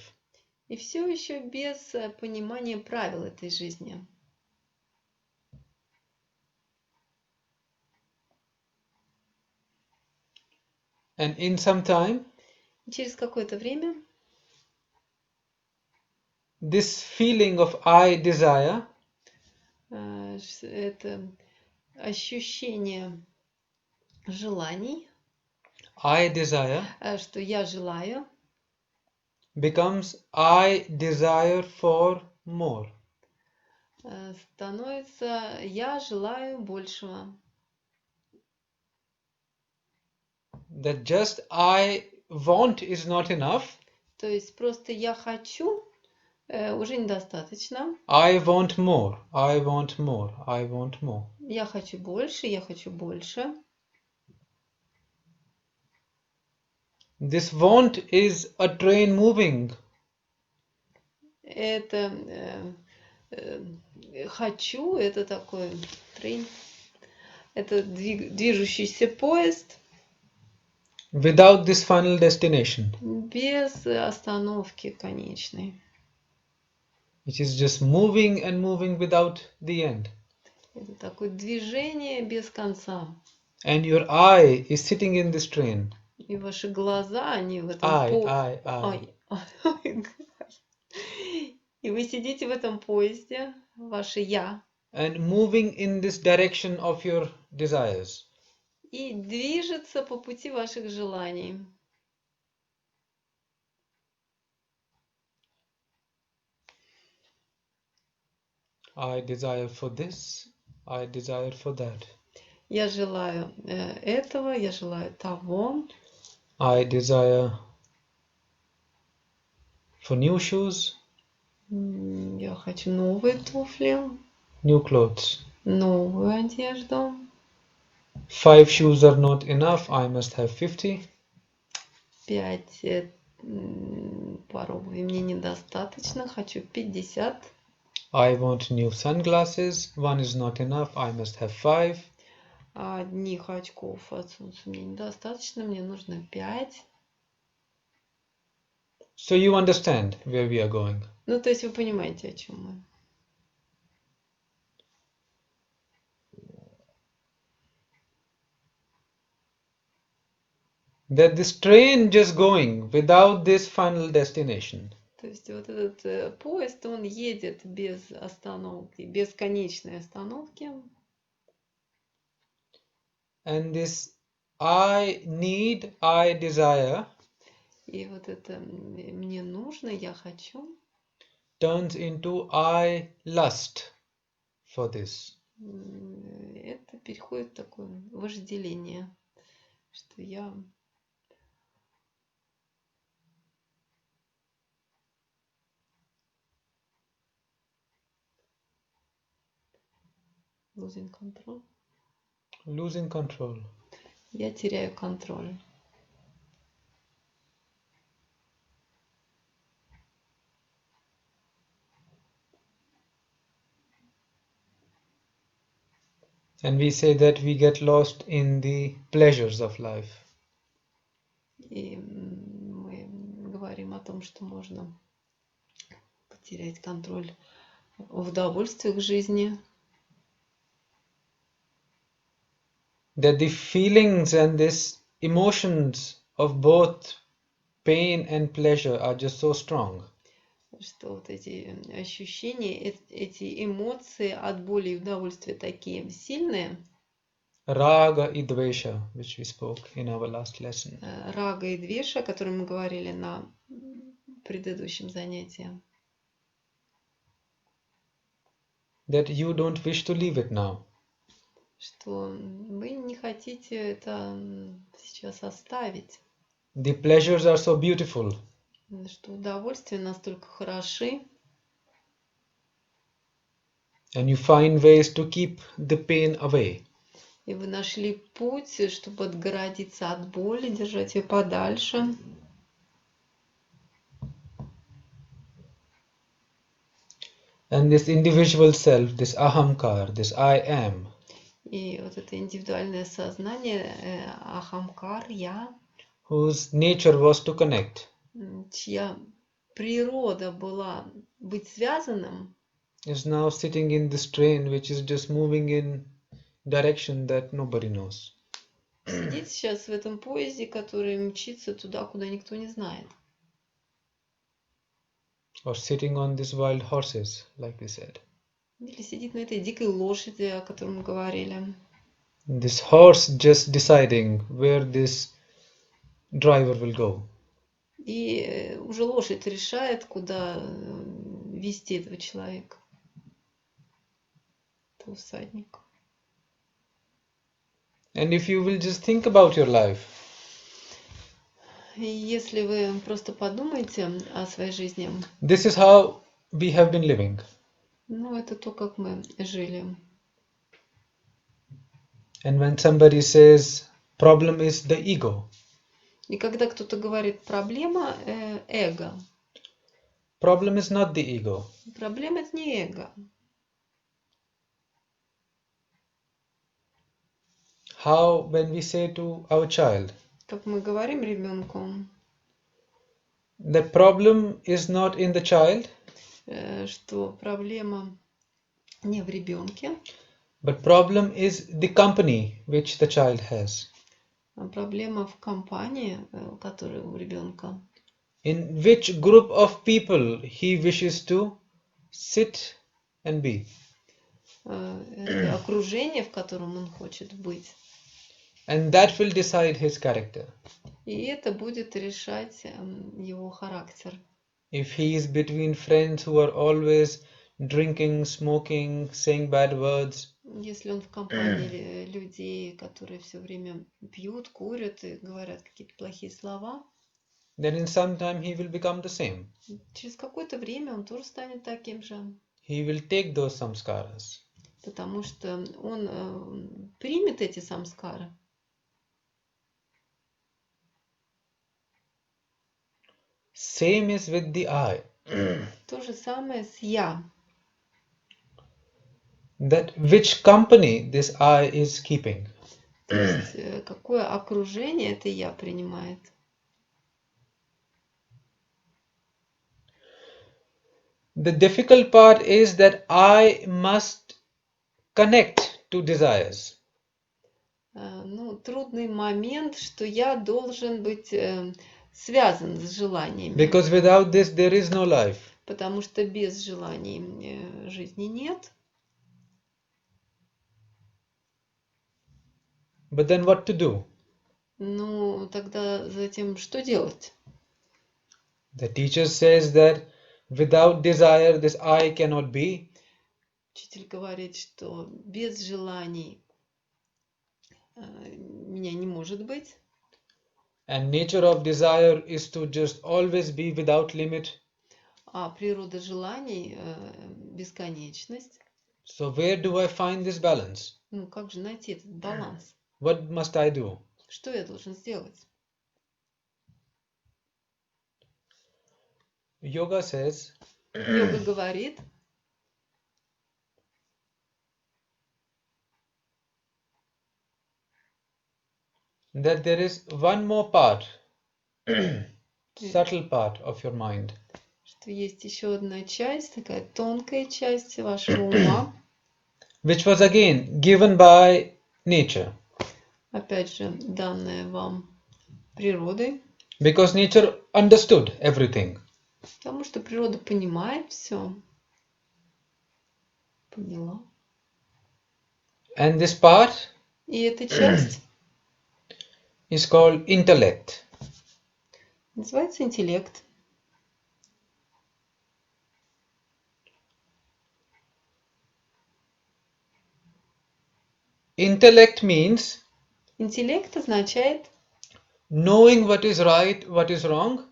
И все еще без понимания правил этой жизни. And in some time, И через какое-то время this feeling of I desire Это ощущение желаний, I desire, что я желаю, becomes I desire for more. становится я желаю большего. That just I want is not enough. То есть просто я хочу уже недостаточно. I want more. I want more. I want more. Я хочу больше, я хочу больше. This want is a train moving. Это хочу, это такой трейн. Это движущийся поезд. Without this final destination. Без остановки конечной. Which is just moving and moving without the end. Это такое движение без конца. And your I is sitting in this train. И ваши глаза, они в этом I. И вы сидите в этом поезде, ваше я. And moving in this direction of your desires. И движется по пути ваших желаний. I desire for this. I desire for that. Я желаю этого, я желаю того. I desire for new shoes. Я хочу новые туфли. New clothes. Новую одежду. 5 shoes are not enough. I must have 50. 5 пар обуви мне недостаточно. Хочу 50. I want new sunglasses. 1 is not enough. I must have 5. Одних очков от солнца мне недостаточно. Мне нужно 5. So you understand where we are going. Ну, то есть вы понимаете, о чем мы. That this train just going without this final destination. То есть вот этот поезд, он едет без остановки, без конечной остановки. And this I need, I desire И вот это мне нужно, я хочу, turns into I lust for this. это переходит в такое вожделение, что я losing control. Losing control. Я теряю контроль. And we say that we get lost in the pleasures of life. И мы говорим о том, что можно потерять контроль в удовольствиях жизни. That the feelings and these emotions of both pain and pleasure are just so strong. Что вот эти ощущения, эти эмоции от боли и удовольствия такие сильные. Raga и dvesha, which we spoke in our last lesson. Рага и двеша, о котором мы говорили на предыдущем занятии. That you don't wish to leave it now. Что вы не хотите это сейчас оставить. The pleasures are so beautiful. Что удовольствия настолько хороши. And you find ways to keep the pain away. И вы нашли путь, чтобы отгородиться от боли, держать ее подальше. And this individual self, this ahamkar, this I am. И вот это индивидуальное сознание, ахамкар, я, Whose nature was to connect. чья природа была быть связанным, Is now sitting in this train which is just moving in direction that nobody knows. сидит сейчас в этом поезде, который мчится туда, куда никто не знает. Or sitting on these wild horses, like we said. Или сидит на этой дикой лошади, о которой мы говорили. This horse just deciding where this driver will go. И уже лошадь решает, куда вести этого человека, этого всадника. And if you will just think about your life, И если вы просто подумаете о своей жизни, this is how we have been living. ну, это то, как мы жили. And when somebody says problem is the ego, И когда кто-то говорит проблема, эго. problem is not the ego. Проблема это не эго. How when we say to our child, Как мы говорим ребенку, the problem is not in the child, что проблема не в ребенке, but problem is the company which the child has, а проблема в компании, которая у ребенка. in which group of people he wishes to sit and be. Это окружение, в котором он хочет быть. And that will decide his character. И это будет решать его характер. If he is between friends who are always drinking, smoking, saying bad words, Если он в компании людей, которые все время пьют, курят и говорят какие-то плохие слова, then in some time he will become the same. через какое-то время он тоже станет таким же. He will take those samskaras. Потому что он примет эти самскары. Same is with the I. То же самое с «я». That which company this I is keeping. То есть какое окружение это «я» принимает. The difficult part is that I must connect to desires. Ну, трудный момент, что я должен быть связан с желаниями. Because without this there is no life. Потому что без желаний жизни нет. But then what to do? Ну, тогда затем что делать? The teacher says that without desire this I cannot be. Учитель говорит, что без желаний меня не может быть. And nature of desire is to just always be without limit. А природа желаний бесконечность. So where do I find this balance? Ну, как же найти этот баланс? What must I do? Что я должен сделать? Yoga says, Йога говорит, that there is one more part, subtle part of your mind, что есть еще одна часть, такая тонкая часть вашего ума, which was again given by nature. опять же, данная вам природой, Because nature understood everything. потому что природа понимает все. Поняла. And this part И эта часть is called intellect. называется интеллект. Intellect means Интеллект означает knowing what is right, what is wrong,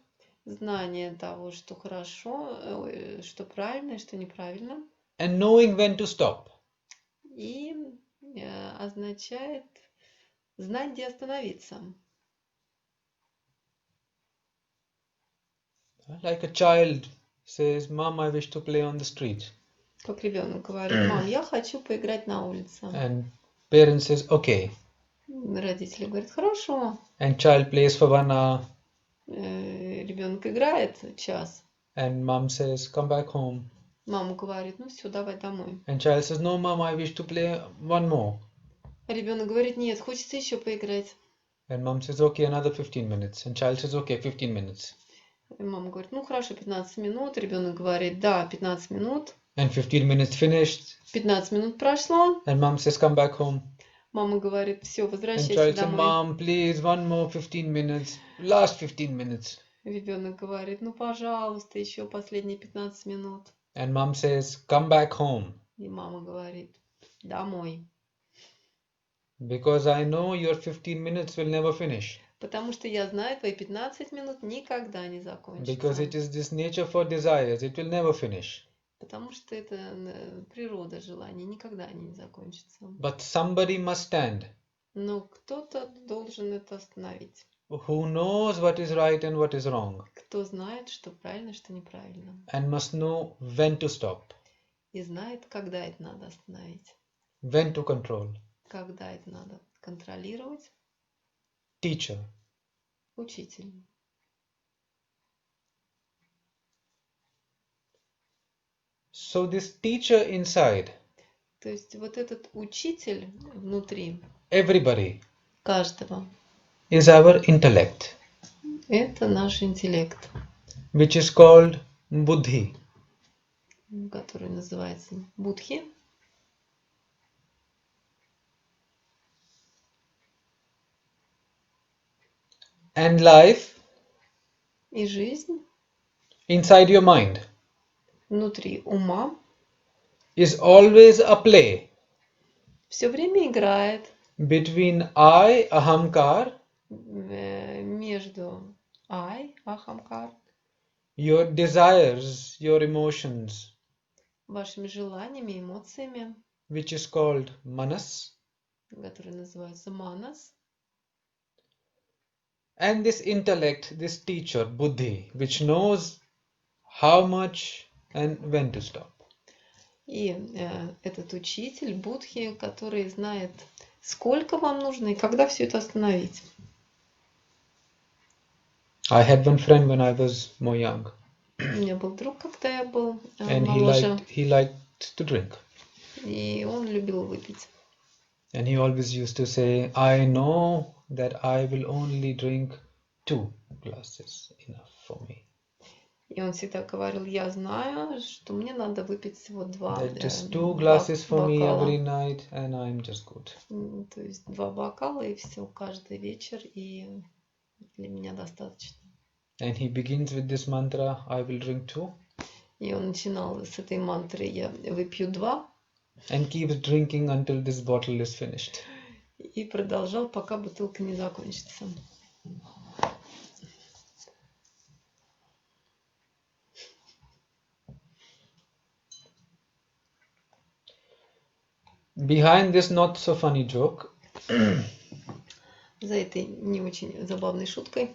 знание того, что хорошо, что правильно и что неправильно. and knowing when to stop. И означает знать, где остановиться. Like a child says, Mom, I wish to play on the street. Как ребенок говорит, мам, я хочу поиграть на улице. And parent says, okay. Родители говорят, хорошо. And child plays for 1 hour. Ребенок играет час. And mom says, come back home. Мама говорит, ну все, давай домой. And child says, no, mom, I wish to play one more. А ребенок говорит, нет, хочется еще поиграть. And mom says, okay, another 15 minutes. And child says, okay, 15 minutes. И мама говорит, ну хорошо, 15 минут. Ребенок говорит, да, 15 минут. And 15 minutes finished. 15 минут прошло. And mom says, come back home. Мама говорит, все, And возвращайся child says, домой. mom, please, one more 15 minutes. Last 15 minutes. Ребенок говорит, ну, пожалуйста, еще последние 15 минут. And mom says, come back home. И мама говорит, домой. Because I know your 15 minutes will never finish. Потому что я знаю, твои 15 минут никогда не закончатся. Because it is this nature for desires, it will never finish. Потому что это природа желаний, никогда они не закончатся. But somebody must stand. Но кто-то должен это остановить. Who knows what is right and what is wrong. Кто знает, что правильно, что неправильно. And must know when to stop. И знает, когда это надо остановить. When to control. Когда это надо контролировать. Teacher. Учитель. So this teacher inside. То есть вот этот учитель внутри. Everybody. Каждого. Is our intellect. Это наш интеллект. Which is called buddhi. Который называется будхи. And life. И жизнь. Inside your mind. Внутри ума. Is always a play. Все время играет. Between I, ahamkar. Между I, ахамкар. Your desires, your emotions. Вашими желаниями, эмоциями. Which is called manas. Который называется манас. And this intellect, this teacher, buddhi, which knows how much and when to stop. И этот учитель будхи, который знает, сколько вам нужно и когда все это остановить. I had one friend when I was more young. У меня был друг, когда я был And моложе. he liked to drink. И он любил выпить. And he always used to say, I know that I will only drink 2 glasses enough for me. И он всегда говорил, я знаю, что мне надо выпить всего 2 That just 2 glasses for me every бокала. night and I'm just good. То есть 2 бокала и все каждый вечер, и для меня достаточно. And he begins with this mantra, I will drink 2. И он начинал с этой мантры, я выпью 2. And keeps drinking until this bottle is finished. И продолжал, пока бутылка не закончится. Behind this not so funny joke За этой не очень забавной шуткой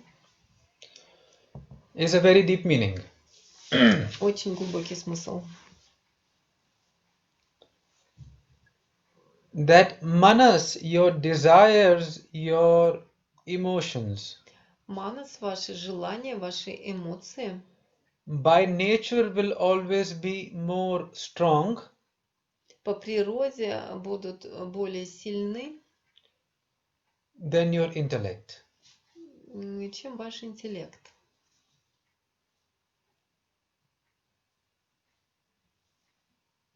is a very deep meaning. очень глубокий смысл. That manas, your desires, your emotions, Манас, ваши желания, ваши эмоции by nature will always be more strong по природе будут более сильны, than your intellect. чем ваш интеллект.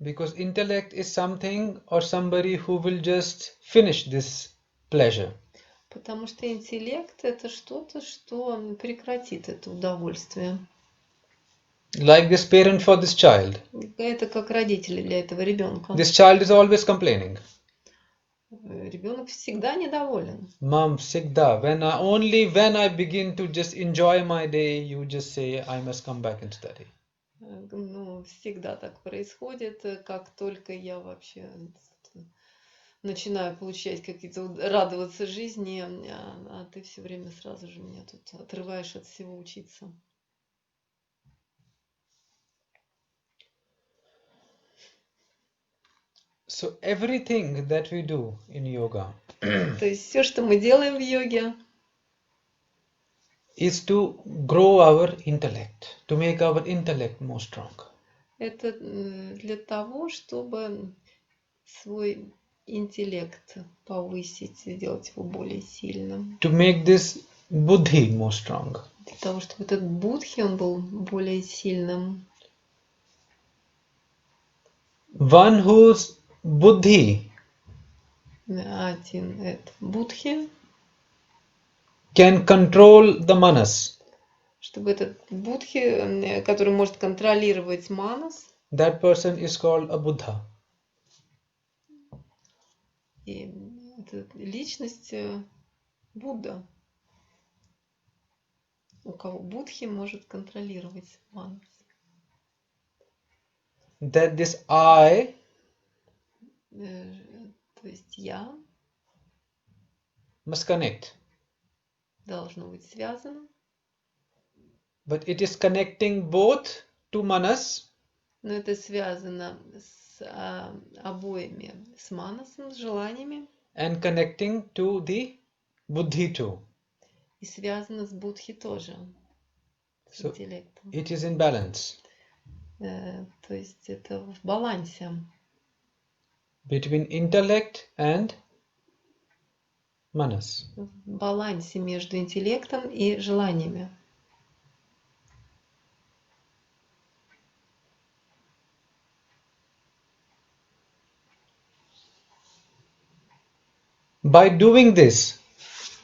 Because intellect is something or somebody who will just finish this pleasure. Потому что интеллект это что-то, что прекратит это удовольствие. Like this parent for this child. Это как родители для этого ребенка. This child is always complaining. Ребенок всегда недоволен. Mom, всегда. Only when I begin to just enjoy my day, you just say, I must come back and study. Ну, всегда так происходит, как только я вообще начинаю получать какие-то, радоваться жизни, а ты все время сразу же меня тут отрываешь от всего учиться. So everything that we do in yoga То есть все, что мы делаем в йоге, is to grow our intellect, to make our intellect more strong. это для того, чтобы свой интеллект повысить, сделать его более сильным. To make this buddhi more strong. Для того, чтобы этот будхи, он был более сильным. One whose buddhi один это будхи, can control the manas. чтобы этот будхи, который может контролировать манас, That person is called a Buddha. и это личность Будда, у кого будхи может контролировать манас. That this I То есть я must connect. должно быть связано, But it is connecting both to manas но это связано с обоими, с манасом, с желаниями, and connecting to the buddhi too. и связано с будхи тоже, с So интеллектом. it is in balance То есть это в балансе between intellect and manas. в балансе между интеллектом и желаниями. By doing this,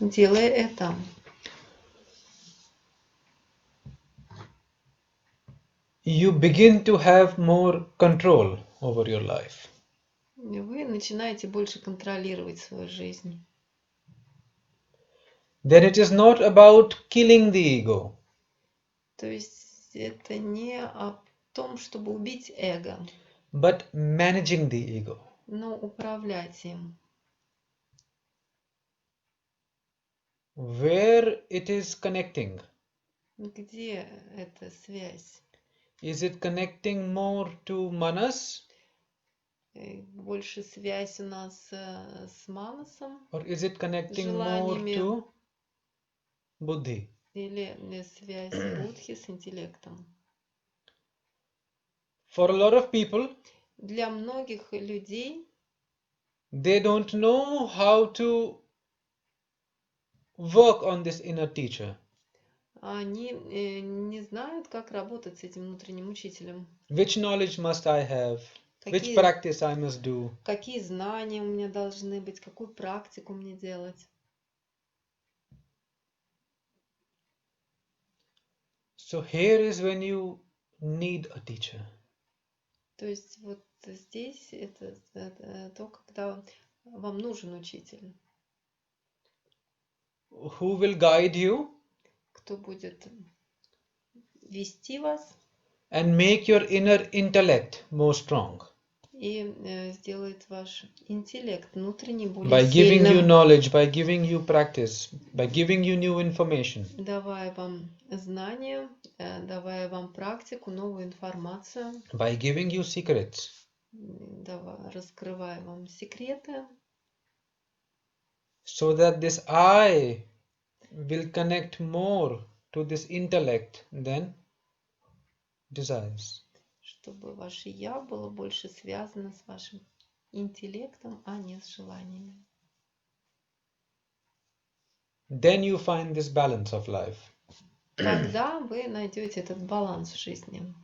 Делая это, you begin to have more control over your life. вы начинаете больше контролировать свою жизнь. Then it is not about killing the ego, То есть это не о том, чтобы убить эго, but managing the ego. но управлять им. Where it is connecting? Где эта связь? Is it connecting more to manas Больше связь у нас с манасом, or is it connecting more желаниями, to buddhi? или связь будхи с интеллектом? For a lot of people, Для многих людей they don't know how to work on this inner teacher. они не знают, как работать с этим внутренним учителем. Which knowledge must I have? Which Какие, practice I must do? какие знания у меня должны быть, какую практику мне делать. So here is when you need a teacher. То есть вот здесь это то, когда вам нужен учитель, Who will guide you кто будет вести вас and make your inner intellect more strong. и сделает ваш интеллект внутренний более By giving you сильным, knowledge, by giving you practice, by giving you new information. давая вам знания, давая вам практику, новую информацию, By giving you secrets. раскрывая вам секреты, So that this I will connect more to this intellect than desires. чтобы ваше «я» было больше связано с вашим интеллектом, а не с желаниями. Then you find this balance of life. Тогда вы найдете этот баланс в жизни.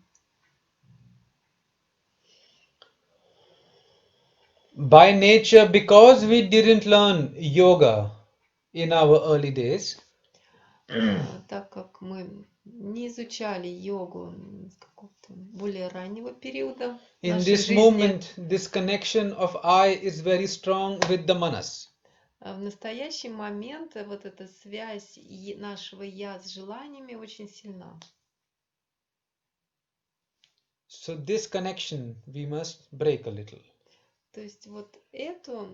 By nature, because we didn't learn yoga in our early days, Так как мы не изучали йогу с какого-то более раннего периода in нашей this жизни, moment, this connection of I is very strong with the manas. в настоящий момент вот эта связь нашего «я» с желаниями очень сильна. So this connection we must break a little. То есть вот эту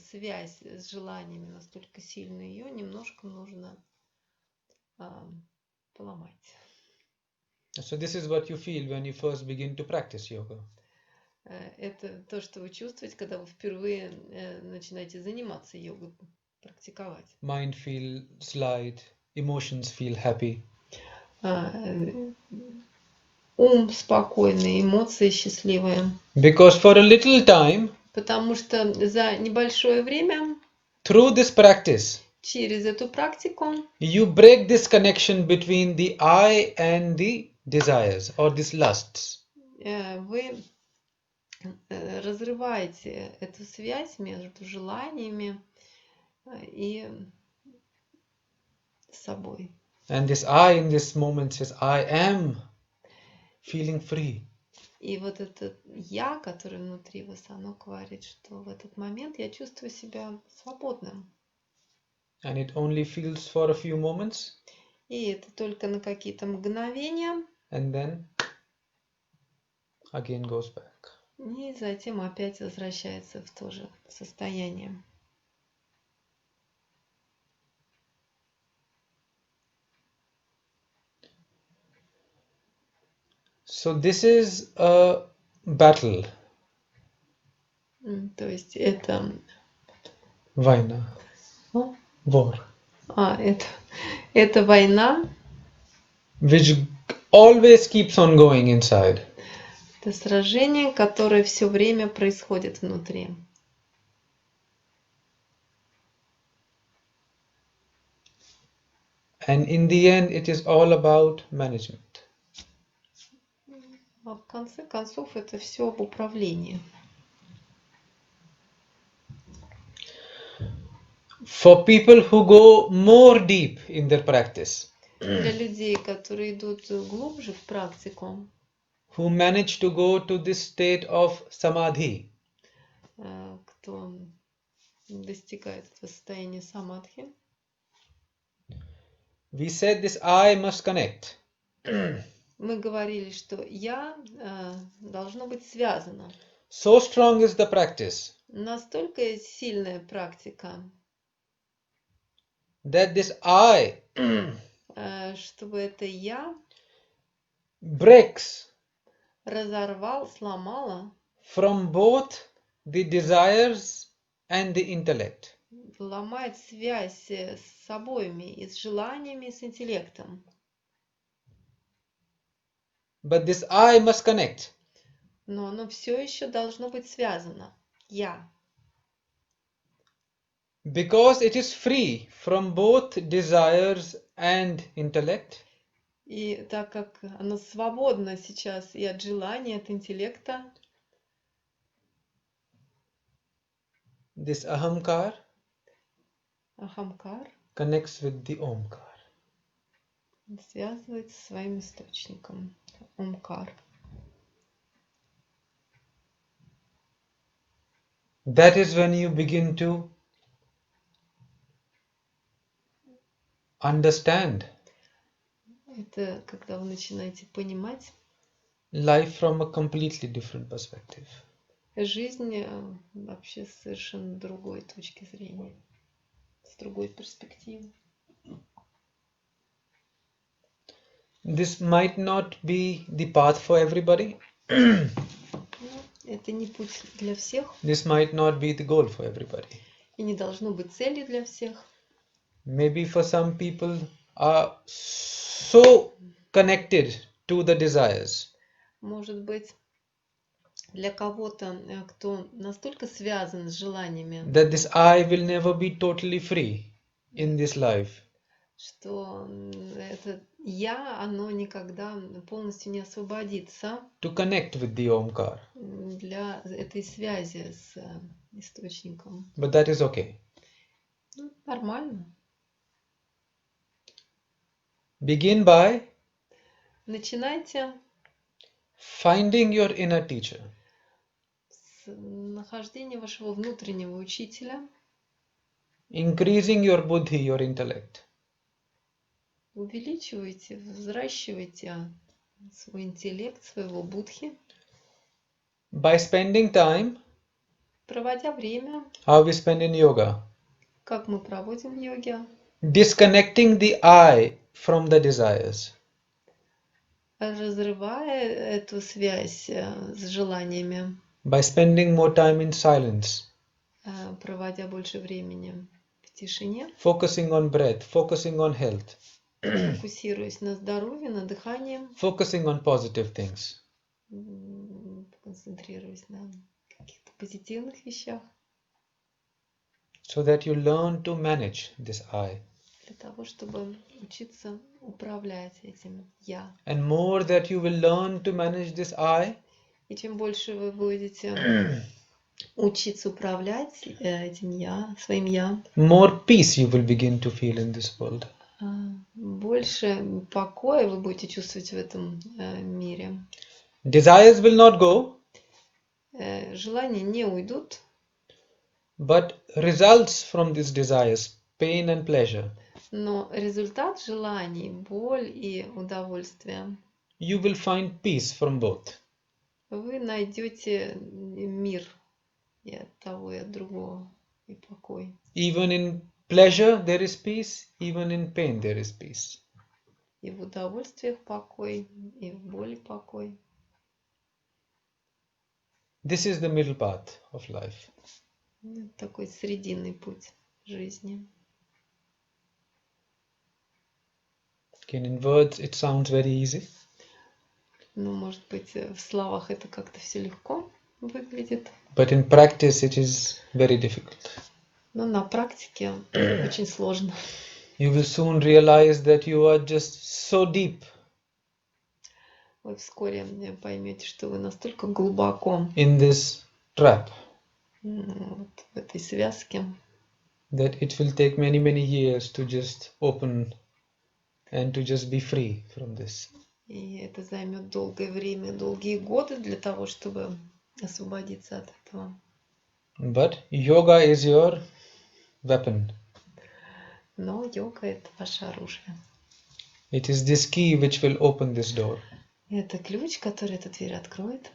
связь с желаниями настолько сильную, ее немножко нужно поломать. So this is what you feel when you first begin to practice yoga. Это то, что вы чувствуете, когда вы впервые начинаете заниматься йогой, практиковать. Mind feels light, emotions feel happy. Ум спокойный, эмоции счастливые. Because for a little time, Потому что за небольшое время through this practice, через эту практику you break this connection between the I and the desires or these lusts. вы разрывайте эту связь между желаниями и собой. And this I in this moment says, I am feeling free. И вот это я, который внутри вас, оно говорит, что в этот момент я чувствую себя свободным. And it only feels for a few moments. И это только на какие-то мгновения. And then again goes back. И затем опять возвращается в то же состояние. So this is a battle. То есть это... Vaina. War. Это война. Which always keeps on going inside. Это сражение, которое все время происходит внутри. And in the end, it is all about management. А в конце концов это все об управлении. For people who go more deep in their practice, Для людей, которые идут глубже в практику, who manage to go to this state of samadhi, кто достигает этого состояния самадхи, we said this I must connect. мы говорили, что я должно быть связано. So strong is the practice Настолько сильная практика, that this I чтобы это я breaks разорвал, сломала, from both the desires and the intellect. ломает связь с обоими, и с желаниями, и с интеллектом. But this I must connect. Но оно все еще должно быть связано. Я. Because it is free from both desires and intellect. И так как оно свободно сейчас и от желания, от интеллекта, This ahamkar ахамкар connects with the omkar. связывается со своим источником. Омкар. That is when you begin to understand Это когда вы начинаете понимать life from a completely different perspective. жизнь вообще с совершенно другой точки зрения, с другой перспективы. This might not be the path for everybody. Это не путь для всех. This might not be the goal for everybody. И не должно быть цели для всех. Maybe for some people are so connected to the desires. Может быть, для кого-то, кто настолько связан с желаниями, That this I will never be totally free in this life. что это я, оно никогда полностью не освободится To connect with the Omkar. для этой связи с источником. But that is okay. Нормально. Begin by Начинайте finding your inner teacher. с нахождения вашего внутреннего учителя. Increasing your buddhi, your intellect. Увеличивайте, взращивайте свой интеллект, своего будхи. By spending time, Проводя время, how we spend in yoga. как мы проводим в йоге, Disconnecting the I from the desires. разрывая эту связь с желаниями, By spending more time in silence. проводя больше времени в тишине, Focusing on breath, focusing on health. фокусируясь на здоровье, на дыхании, Focusing on positive things. концентрируясь на каких-то позитивных вещах, So that you learn to manage this I. для того, чтобы учиться управлять этим «я». And more that you will learn to manage this I, И чем больше вы будете учиться управлять этим я, своим я, more peace you will begin to feel in this world. больше покоя вы будете чувствовать в этом мире. Desires will not go, Желания не уйдут, but results from these desires, pain and pleasure, но результат желаний, боль и удовольствие, you will find peace from both. вы найдете мир и от того, и от другого, и покой. Even in pleasure there is peace, even in pain there is peace. И в удовольствиях покой, и в боли покой. This is the middle path of life. Такой срединный путь жизни. Again, in words it sounds very easy, Ну, может быть, в словах это как-то все легко выглядит, but in practice it is very difficult. но на практике очень сложно. You will soon realize that you are just so deep Вы вскоре поймете, что вы настолько глубоко in this trap вот в этой связке, that it will take many, many years to just open and to just be free from this. и это займет долгое время, долгие годы для того, чтобы освободиться от этого. But yoga is your weapon. Но йога — это ваше оружие. It is this key which will open this door. Это ключ, который эту дверь откроет.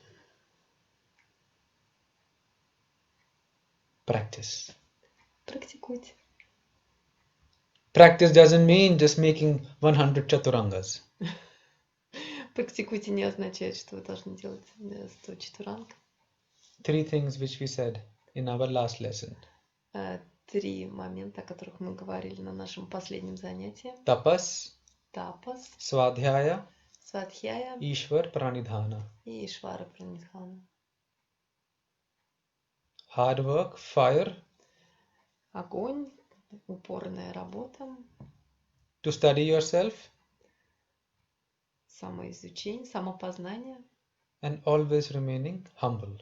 Practice. Практикуйте. Practice doesn't mean just making 100 chaturangas. Практикуйте не означает, что вы должны делать 100 чатуранг. 3 things which we said in our last lesson. 3 момента, о которых мы говорили на нашем последнем занятии. Tapas, Тапас, Swadhyaya, Свадхьяя Ishwar Pranidhana. и Ишвара Пранидхана. Hard work, fire, Огонь, упорная работа, to study yourself, самоизучение, самопознание and always remaining humble.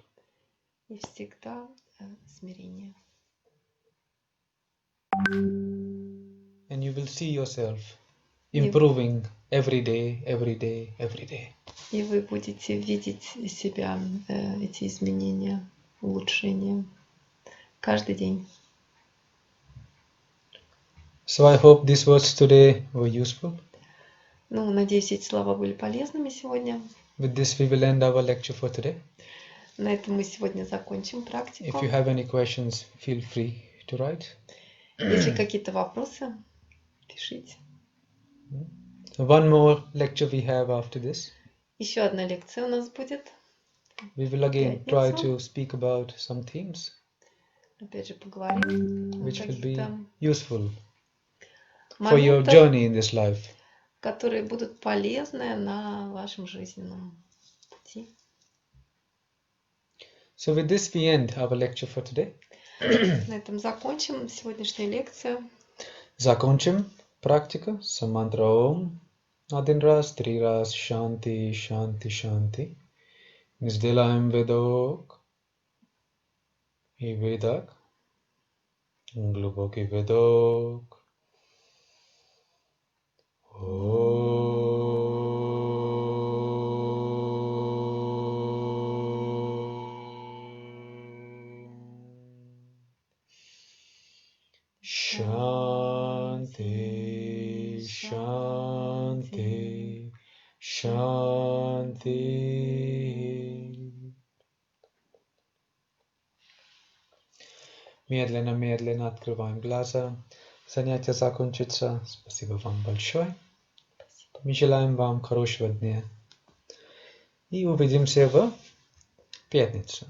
и всегда смирение. And you will see yourself improving every day, every day, every day. И вы будете видеть себя, эти изменения, улучшения каждый день. So I hope these words today were useful. Ну, надеюсь, эти слова были полезными сегодня. With this we will end our lecture for today. На этом мы сегодня закончим If практику. you have any questions, feel free to write. Если какие-то вопросы, пишите. One more lecture we have after this. Еще одна лекция у нас будет. We will again try to speak about some themes Опять же, поговорим о which will be каких-то useful for your моментах, journey in this life. которые будут полезны на вашем жизненном пути. So with this we end our lecture for today. На этом закончим сегодняшнюю лекцию. Закончим практика с мантра Ом. 1 раз, 3 раз, Шанти, Шанти, Шанти. Сделаем вдох и выдох. Глубокий вдох. Shanti, Shanti, Shanti. Медленно открываем глаза. Занятие закончится. Спасибо вам большое. Мы желаем вам хорошего дня. И увидимся в пятницу.